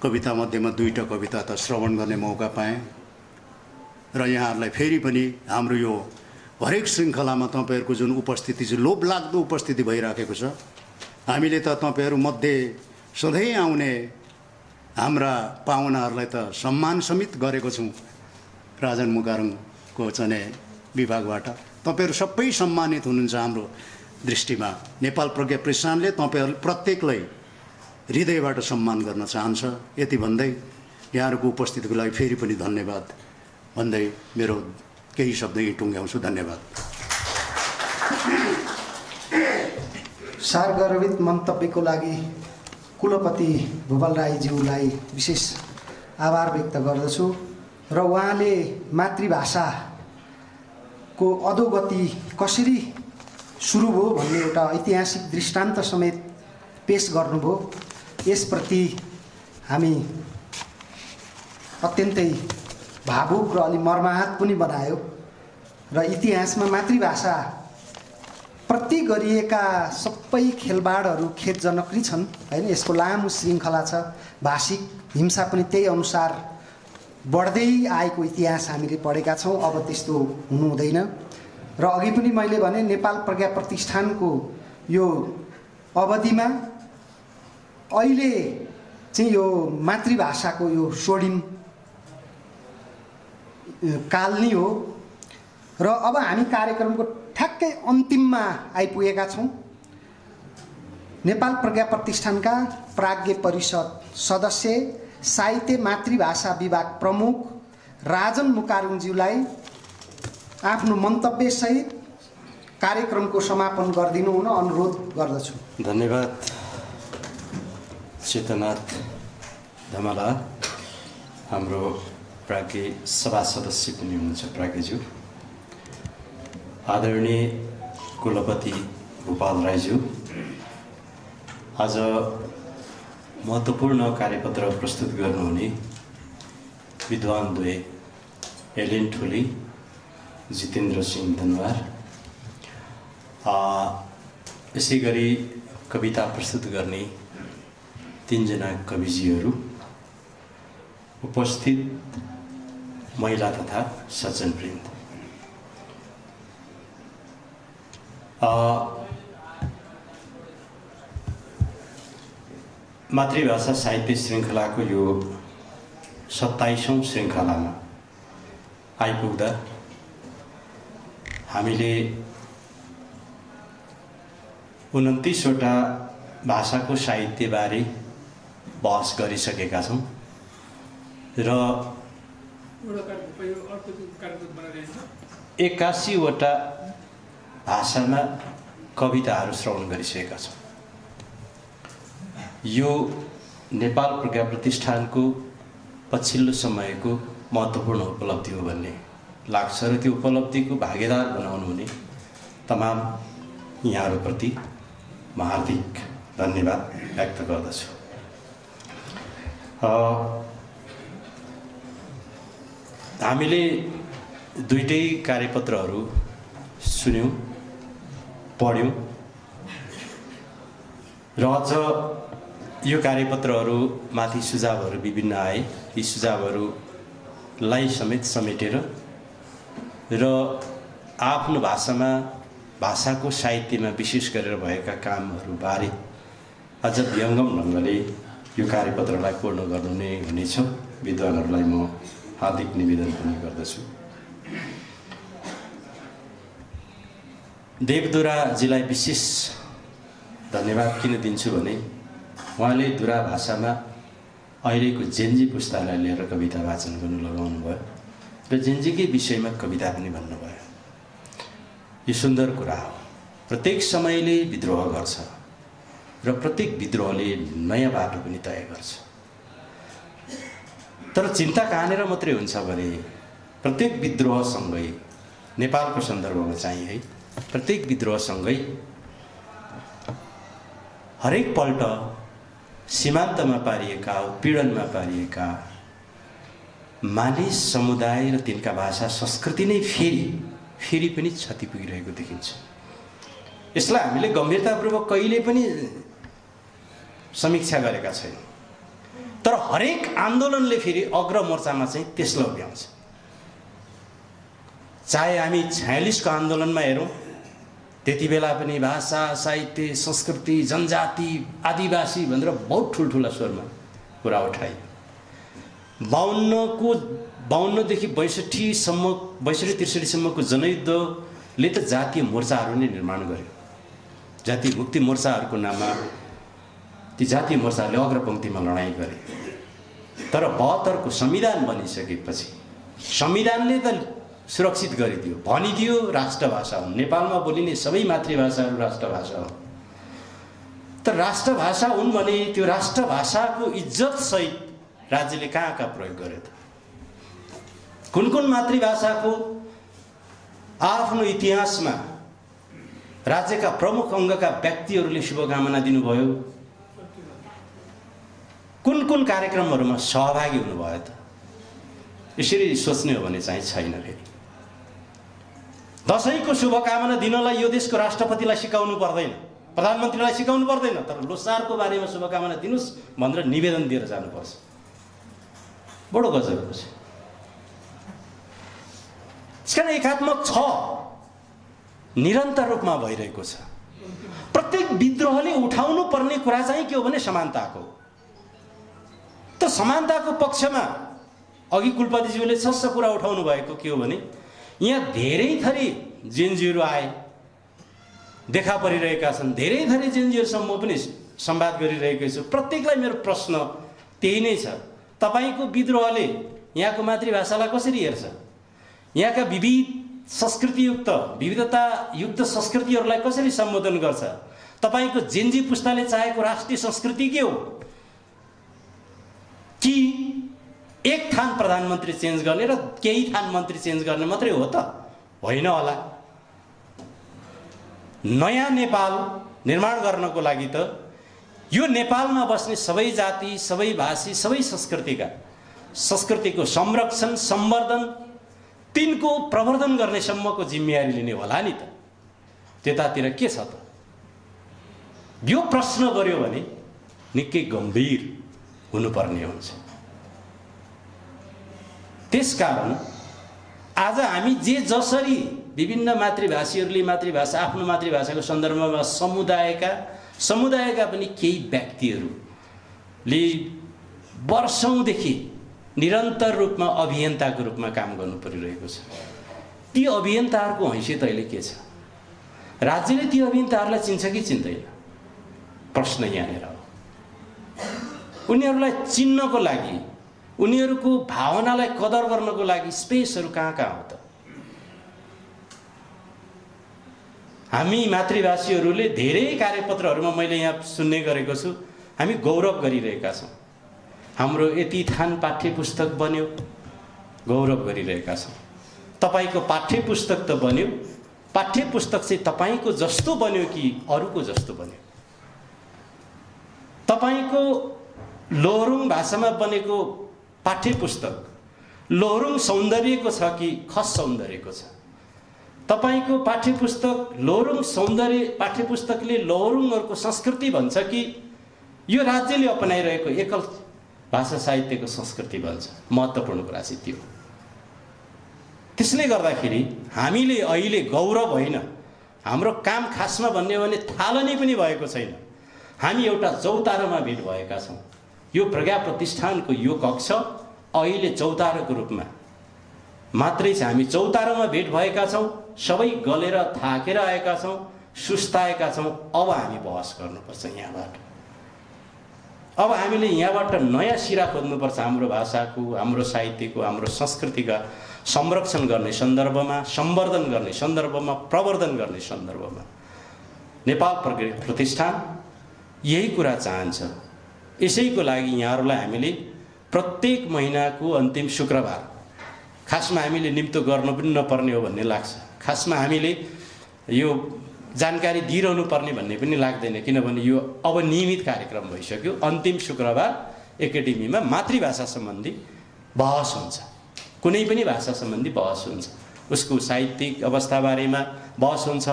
कविता मध्येमा दुईटा कविता त श्रवण गर्ने मौका पाएँ र यहाँहरूलाई फेरि पनि हाम्रो यो हरेक श्रृङ्खलामा तपाईँहरूको जुन उपस्थिति चाहिँ लोभलाग्दो उपस्थिति भइराखेको छ। हामीले त तपाईँहरू मध्ये सधैँ आउने हाम्रा पाहुनाहरूलाई त सम्मान समेत गरेको छौँ राजन मुकारुङको चाहिँ विभागबाट। तपाईँहरू सबै सम्मानित हुनुहुन्छ हाम्रो दृष्टिमा। नेपाल प्रज्ञा प्रतिष्ठानले तपाईँहरू प्रत्येकलाई हृदयबाट सम्मान गर्न चाहन्छ। यति भन्दै यहाँहरूको उपस्थितिको लागि फेरि पनि धन्यवाद भन्दै मेरो केही शब्द यही टुङ्ग्याउँछु। धन्यवाद। सारगर्भित मन्तव्यको लागि कुलपति भूपाल राईज्यूलाई विशेष आभार व्यक्त गर्दछु र उहाँले मातृभाषाको अधोगति कसरी सुरु भयो भन्ने एउटा ऐतिहासिक दृष्टान्त समेत पेश गर्नुभयो। यसप्रति हामी अत्यन्तै भावुक र अलि मर्माहत पनि बनायो र इतिहासमा मातृभाषा प्रति गरिएका सबै खेलबाडहरू खेदजनक छन् हैन। यसको लामो श्रृङ्खला छ। भाषिक हिंसा पनि त्यही अनुसार बढ्दै आएको इतिहास हामीले पढेका छौँ। अब त्यस्तो हुनु हुँदैन। र अघि पनि मैले भने नेपाल प्रज्ञा प्रतिष्ठानको यो अवधिमा अहिले चाहिँ यो मातृभाषाको यो स्वर्णिम काल नै हो। र अब हामी कार्यक्रमको ठ्याक्कै अन्तिममा आइपुगेका छौँ। नेपाल प्रज्ञा प्रतिष्ठानका प्राज्ञ परिषद सदस्य साहित्य मातृभाषा विभाग प्रमुख राजन मुकारुङज्यूलाई आफ्नो मन्तव्यसहित कार्यक्रमको समापन गरिदिनु हुन अनुरोध गर्दछु। धन्यवाद चेतनाथ धमला। हाम्रो प्राज्ञ सभा सदस्य पनि हुनुहुन्छ प्राज्ञज्यू। आदरणीय कुलपति गोपाल राईज्यू, आज महत्त्वपूर्ण कार्यपत्र प्रस्तुत गर्नुहुने विद्वान द्वय एलेन ठुली, जितेन्द्र सिंह दनवार, यसै गरी कविता प्रस्तुत गर्ने तीनजना कविजीहरू, उपस्थित महिला तथा सज्जनवृन्द, मातृभाषा साहित्य श्रृङ्खलाको यो 27औं श्रृङ्खलामा आइपुग्दा हामीले 29वटा भाषाको साहित्यबारे बहस गरिसकेका छौँ र 81वटा भाषामा कविताहरू श्रवण गरिसकेका छौँ। यो नेपाल प्रज्ञा प्रतिष्ठानको पछिल्लो समयको महत्त्वपूर्ण उपलब्धि हो भन्ने लाग्छ र त्यो उपलब्धिको भागीदार बनाउनु हुने तमाम यहाँहरूप्रति म हार्दिक धन्यवाद व्यक्त गर्दछु। हामीले दुईटै कार्यपत्रहरू सुन्यौँ, पढ्यौँ र अझ यो कार्यपत्रहरूमाथि सुझावहरू विभिन्न आए। ती सुझावहरूलाई समेत समेटेर र आफ्नो भाषामा भाषाको साहित्यमा विशेष गरेर भएका कामहरूबारे अझ व्यङ्गम ढङ्गले यो कार्यपत्रलाई पूर्ण गर्नु हुनेछ। विद्वानहरूलाई म हार्दिक निवेदन पनि गर्दछु। देवदुराजीलाई विशेष धन्यवाद किन दिन्छु भने उहाँले दुरा भाषामा अहिलेको जेन्जी पुस्तालाई लिएर कविता वाचन गर्नु लगाउनु भयो र जेन्जीकै विषयमा कविता पनि भन्नुभयो। यो सुन्दर कुरा हो। प्रत्येक समयले विद्रोह गर्छ र प्रत्येक विद्रोहले नयाँ बाटो पनि तय गर्छ। तर चिन्ता कहाँनिर मात्रै हुन्छ भने प्रत्येक विद्रोहसँगै, नेपालको सन्दर्भमा चाहिँ है, प्रत्येक विद्रोहसँगै हरेक पल्ट सीमान्तमा पारिएका, उत्पीडनमा पारिएका मानिस समुदाय र तिनका भाषा संस्कृति नै फेरि पनि क्षति पुगिरहेको देखिन्छ। यसलाई हामीले गम्भीरतापूर्वक कहिले पनि समीक्षा गरेका छैनौँ। तर हरेक आन्दोलनले फेरि अग्रमोर्चामा चाहिँ त्यसलाई उभ्याउँछ। चाहे हामी 46 को आन्दोलनमा हेरौँ, त्यति बेला पनि भाषा, साहित्य, संस्कृति, जनजाति, आदिवासी भनेर बहुत ठुल्ठुला स्वरमा कुरा उठाइयो। 52 देखि 62-63 सम्मको जनयुद्धले त जातीय मोर्चाहरू नै निर्माण गर्यो। जातीय मुक्ति मोर्चाहरूको नाममा ती जातीय मोर्चाहरूले अग्रपङ्क्तिमा लडाइँ गरे। तर 72 को संविधान बनिसकेपछि संविधानले त सुरक्षित गरिदियो, भनिदियो राष्ट्रभाषा हुन्, नेपालमा बोलिने सबै मातृभाषाहरू राष्ट्रभाषा हुन्। तर राष्ट्रभाषा हुन् भने त्यो राष्ट्रभाषाको इज्जतसहित राज्यले कहाँ प्रयोग गर्यो त? कुन मातृभाषाको आफ्नो इतिहासमा राज्यका प्रमुख अङ्गका व्यक्तिहरूले शुभकामना दिनुभयो? कुन कार्यक्रमहरूमा सहभागी हुनुभयो त? यसरी सोच्ने हो भने चाहिँ छैन। फेरि दसैँको शुभकामना दिनलाई यो देशको राष्ट्रपतिलाई सिकाउनु पर्दैन, प्रधानमन्त्रीलाई सिकाउनु पर्दैन, तर लोसारको बारेमा शुभकामना दिनुहोस् भनेर निवेदन दिएर जानुपर्छ। बडो गजबको छ। त्यसकारण एकात्मक छ, निरन्तर रूपमा भइरहेको छ। प्रत्येक विद्रोहले उठाउनु पर्ने कुरा चाहिँ के हो भने समानताको। त समानताको पक्षमा अघि कुलपतिज्यूले सस्स कुरा उठाउनु भएको के हो भने यहाँ धेरै थरी जेनजीहरू आए, देखा परिरहेका छन्। धेरै थरी जेनजीहरूसँग म पनि संवाद गरिरहेको छु। प्रत्येकलाई मेरो प्रश्न त्यही नै छ, तपाईँको विद्रोहले यहाँको मातृभाषालाई कसरी हेर्छ? यहाँका विविधतायुक्त संस्कृतिहरूलाई कसरी सम्बोधन गर्छ? तपाईँको जेनजी पुस्ताले चाहेको राष्ट्रिय संस्कृति के हो? कि एक थान प्रधानमन्त्री चेन्ज गर्ने र केही थान मन्त्री चेन्ज गर्ने मात्रै हो त? होइन होला। नयाँ नेपाल निर्माण गर्नको लागि त यो नेपालमा बस्ने सबै जाति, सबै भाषी, सबै संस्कृतिको संरक्षण, सम्वर्धन, तिनको प्रवर्धन गर्ने सम्मको जिम्मेवारी लिने होला नि त। त्यतातिर के छ त? यो प्रश्न गर्यो भने निकै गम्भीर हुनुपर्ने हुन्छ। त्यसकारण आज हामी जे जसरी विभिन्न मातृभाषीहरूले मातृभाषा आफ्नो मातृभाषाको सन्दर्भमा समुदायका पनि केही व्यक्तिहरूले वर्षौंदेखि निरन्तर रूपमा अभियन्ताको रूपमा काम गर्नु परिरहेको छ। ती अभियन्ताहरूको हैसियत अहिले के छ? राज्यले ती अभियन्ताहरूलाई चिन्छ कि चिन्दैन? प्रश्न यहाँनिर हो। उनीहरूलाई चिन्नको लागि, उनीहरूको भावनालाई कदर गर्नको लागि स्पेसहरू कहाँ कहाँ हो त? हामी मातृभाषीहरूले धेरै कार्यपत्रहरूमा मैले यहाँ सुन्ने गरेको छु, हामी गौरव गरिरहेका छौँ। हाम्रो यति थान पाठ्यपुस्तक बन्यो, गौरव गरिरहेका छौँ। तपाईँको पाठ्यपुस्तक त बन्यो, पाठ्यपुस्तक चाहिँ तपाईँको जस्तो बन्यो कि अरूको जस्तो बन्यो? तपाईँको लोहोरुङ भाषामा बनेको पाठ्यपुस्तक लोहोरुङ सौन्दर्यको छ कि खस सौन्दर्यको छ? तपाईँको पाठ्यपुस्तक लोहोरुङ सौन्दर्य पाठ्यपुस्तकले लोहोरुङहरूको संस्कृति भन्छ कि यो राज्यले अपनाइरहेको एकल भाषा साहित्यको संस्कृति भन्छ? महत्त्वपूर्ण कुरा चाहिँ त्यो। त्यसले गर्दाखेरि हामीले अहिले गौरव होइन, हाम्रो काम खासमा भन्ने हो भने थालनी पनि भएको छैन। हामी एउटा चौतारोमा भेट भएका छौँ। यो प्रज्ञा प्रतिष्ठानको यो कक्ष अहिले चौतारोको रूपमा मात्रै छ। हामी चौतारोमा भेट भएका छौँ, सबै गलेर थाकेर आएका छौँ, सुस्ताएका छौँ। अब हामी बहस गर्नुपर्छ यहाँबाट। अब हामीले यहाँबाट नयाँ सिरा खोज्नुपर्छ हाम्रो भाषाको, हाम्रो साहित्यको, हाम्रो संस्कृतिका संरक्षण गर्ने सन्दर्भमा, सम्वर्धन गर्ने सन्दर्भमा, प्रवर्धन गर्ने सन्दर्भमा। नेपाल प्रज्ञा प्रतिष्ठान यही कुरा चाहन्छ। यसैको लागि यहाँहरूलाई हामीले प्रत्येक महिनाको अन्तिम शुक्रबार, खासमा हामीले निम्तो गर्न पनि नपर्ने हो भन्ने लाग्छ। खासमा हामीले यो जानकारी दिइरहनु पर्ने भन्ने पनि लाग्दैन, किनभने यो अब नियमित कार्यक्रम भइसक्यो। अन्तिम शुक्रबार एकाडेमीमा मातृभाषा सम्बन्धी बहस हुन्छ, कुनै पनि भाषा सम्बन्धी बहस हुन्छ, उसको साहित्यिक अवस्थाबारेमा बहस हुन्छ।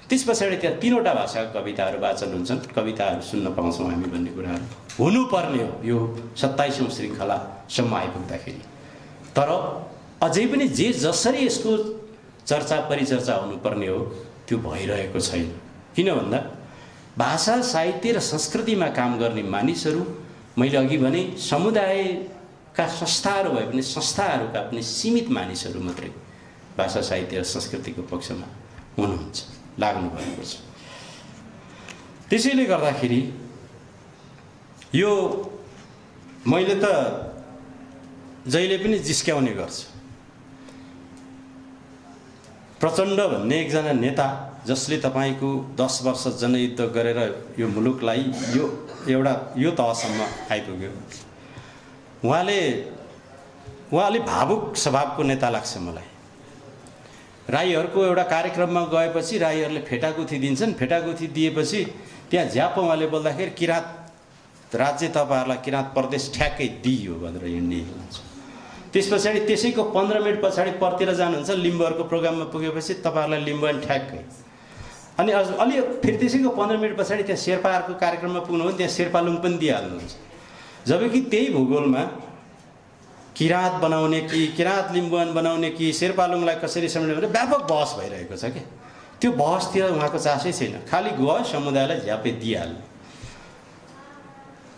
त्यस पछाडि त्यहाँ 3वटा भाषाका कविताहरू वाचन हुन्छन्, कविताहरू सुन्न पाउँछौँ हामी भन्ने कुराहरू हुनुपर्ने हो यो 27औं श्रृङ्खलासम्म आइपुग्दाखेरि। तर अझै पनि जे जसरी यसको चर्चा परिचर्चा हुनुपर्ने हो त्यो भइरहेको छैन। किन भन्दा भाषा साहित्य र संस्कृतिमा काम गर्ने मानिसहरू, मैले अघि भने समुदायका संस्थाहरू भए पनि संस्थाहरूका पनि सीमित मानिसहरू मात्रै भाषा साहित्य र संस्कृतिको पक्षमा हुनुहुन्छ, लाग्नु भएको छ। त्यसैले गर्दाखेरि यो मैले त जहिले पनि जिस्क्याउने गर्छु। प्रचण्ड भन्ने एकजना नेता जसले तपाईँको 10 वर्ष जनयुद्ध गरेर यो मुलुकलाई यो तहसम्म आइपुग्यो, उहाँले भावुक स्वभावको नेता लाग्छ मलाई। राईहरूको एउटा कार्यक्रममा गएपछि राईहरूले फेटागुथी दिन्छन्, फेटागुथी दिएपछि त्यहाँ झ्याप उहाँले बोल्दाखेरि किराँत राज्य तपाईँहरूलाई किराँत प्रदेश ठ्याक्कै दिइयो भनेर हिँड्ने हुन्छ। त्यस पछाडि त्यसैको 15 मिनट पछाडि परतिर जानुहुन्छ लिम्बुहरूको प्रोग्राममा पुगेपछि तपाईँहरूलाई लिम्बुवान ठ्याक्कै अनि अलि फेरि त्यसैको 15 मिनट पछाडि त्यहाँ शेर्पाहरूको कार्यक्रममा पुग्नु भने त्यहाँ शेर्पालुङ पनि दिइहाल्नुहुन्छ। जबकि त्यही भूगोलमा किराँत बनाउने कि किराँत लिम्बुवान बनाउने कि शेर्पालुङलाई कसरी सम्झाउने भने व्यापक बहस भइरहेको छ क्या। त्यो बहसतिर उहाँको चासै छैन, खालि गयो समुदायलाई झ्यापै दिइहाल्ने।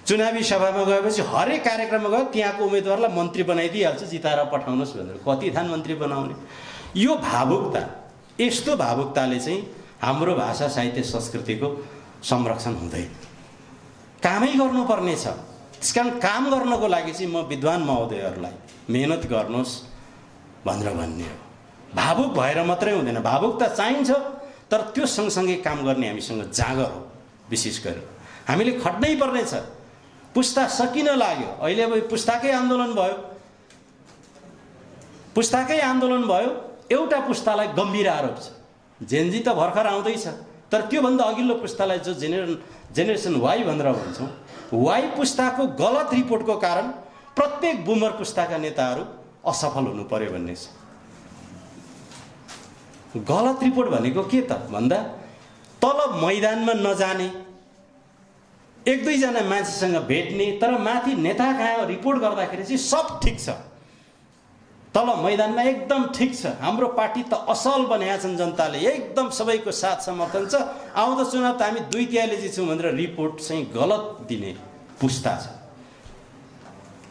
चुनावी सभामा गएपछि हरेक कार्यक्रममा गयो त्यहाँको उम्मेदवारलाई मन्त्री बनाइदिइहाल्छ, जिताएर पठाउनुहोस् भनेर। कति थान मन्त्री बनाउने? यो भावुकता, यस्तो भावुकताले चाहिँ हाम्रो भाषा साहित्य संस्कृतिको संरक्षण हुँदैन। कामै गर्नुपर्ने छ। त्यसकारण काम गर्नको लागि चाहिँ म विद्वान महोदयहरूलाई मेहनत गर्नुहोस् भनेर भन्ने हो। भावुक भएर मात्रै हुँदैन, भावुकता चाहिन्छ, तर त्यो सँगसँगै काम गर्ने हामीसँग जाँगर हो। विशेष गरेर हामीले खट्नै पर्नेछ। पुस्ता सकिन लाग्यो, अहिले अब पुस्ताकै आन्दोलन भयो, पुस्ताकै आन्दोलन भयो। एउटा पुस्तालाई गम्भीर आरोप छ, जेनजी त भर्खर आउँदैछ, तर त्योभन्दा अघिल्लो पुस्तालाई जो जेनेरेसन वाई भनेर भन्छौँ, वाई पुस्ताको गलत रिपोर्टको कारण प्रत्येक बुमर पुस्ताका नेताहरू असफल हुनु पर्यो भन्ने छ। गलत रिपोर्ट भनेको के त भन्दा तल मैदानमा नजाने, एक दुईजना मान्छेसँग भेट्ने, तर माथि नेता कहाँ रिपोर्ट गर्दाखेरि चाहिँ सब ठिक छ, तल मैदानमा एकदम ठिक छ, हाम्रो पार्टी त असल बनाएका छन्, जनताले एकदम सबैको साथ समर्थन छ, आउँदो चुनाव त हामी 2/3 जित्छौँ भनेर रिपोर्ट चाहिँ गलत दिने पुस्ता छ।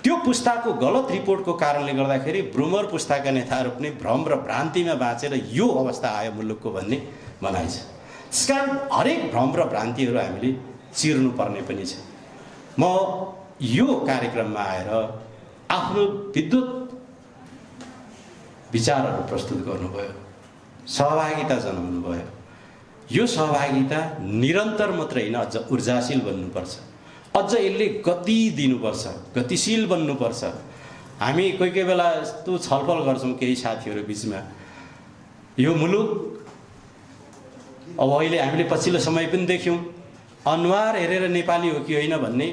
त्यो पुस्ताको गलत रिपोर्टको कारणले गर्दाखेरि ब्रुमर पुस्ताका नेताहरू पनि भ्रम र भ्रान्तिमा बाँचेर यो अवस्था आयो मुलुकको भन्ने भनाइ छ। त्यसकारण हरेक भ्रम र भ्रान्तिहरू हामीले चिर्नु पर्ने पनि छ। म यो कार्यक्रममा आएर आफ्नो विद्युत विचारहरू प्रस्तुत गर्नुभयो, सहभागिता जनाउनु भयो। यो सहभागिता निरन्तर मात्रै होइन, अझ ऊर्जाशील बन्नुपर्छ, अझ यसले गति दिनुपर्छ, गतिशील बन्नुपर्छ। हामी कोही कोही बेला यस्तो छलफल गर्छौँ केही साथीहरू बिचमा, यो मुलुक अब अहिले हामीले पछिल्लो समय पनि देख्यौँ अनुहार हेरेर नेपाली हो कि होइन भन्ने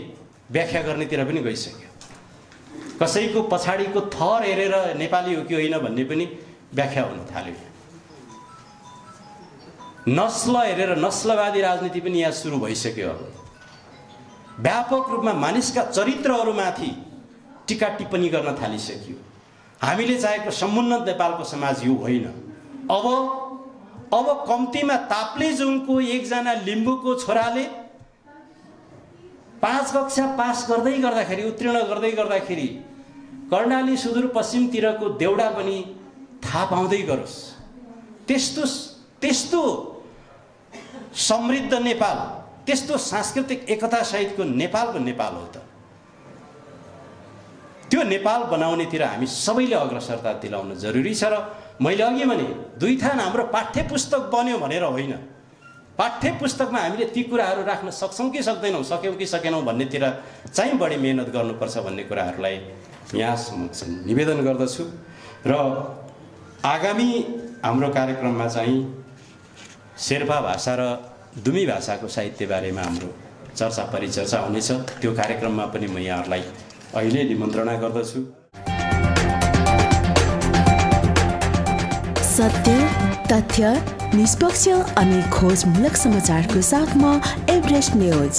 व्याख्या गर्नेतिर पनि गइसक्यो। कसैको पछाडिको थर हेरेर नेपाली हो कि होइन भन्ने पनि व्याख्या हुन थाल्यो। नस्ल हेरेर नस्लवादी राजनीति पनि यहाँ सुरु भइसक्यो। अब व्यापक रूपमा मानिसका चरित्रहरूमाथि टीका टिप्पणी गर्न थालिसक्यो। हामीले चाहेको समुन्नत नेपालको समाज यो होइन। अब कम्तीमा ताप्लेजुङको एकजना लिम्बूको छोराले 5 कक्षा पास गर्दै गर्दाखेरि, उत्तीर्ण गर्दै गर्दाखेरि कर्णाली सुदूरपश्चिमतिरको देउडा पनि थाहा पाउँदै गरोस्। त्यस्तो समृद्ध नेपाल, त्यस्तो सांस्कृतिक एकता सहितको नेपालको नेपाल हो त। त्यो नेपाल बनाउनेतिर हामी सबैले अग्रसरता दिलाउन जरुरी छ। र मैले अघि भने 2 थान हाम्रो पाठ्य पुस्तक बन्यो भनेर होइन, पाठ्य पुस्तकमा हामीले ती कुराहरू राख्न सक्छौँ कि सक्दैनौँ, सक्यौँ कि सकेनौँ भन्नेतिर चाहिँ बढी मेहनत गर्नुपर्छ भन्ने कुराहरूलाई यहाँ समक्ष निवेदन गर्दछु। र आगामी हाम्रो कार्यक्रममा चाहिँ शेर्पा भाषा र दुमी भाषाको साहित्य बारेमा हाम्रो चर्चा परिचर्चा हुनेछ। त्यो कार्यक्रममा पनि म यहाँहरूलाई अहिले निमन्त्रणा गर्दछु। सत्य, तथ्य, निष्पक्ष अनि खोजमूलक समाचारको साथमा एभरेस्ट न्यूज।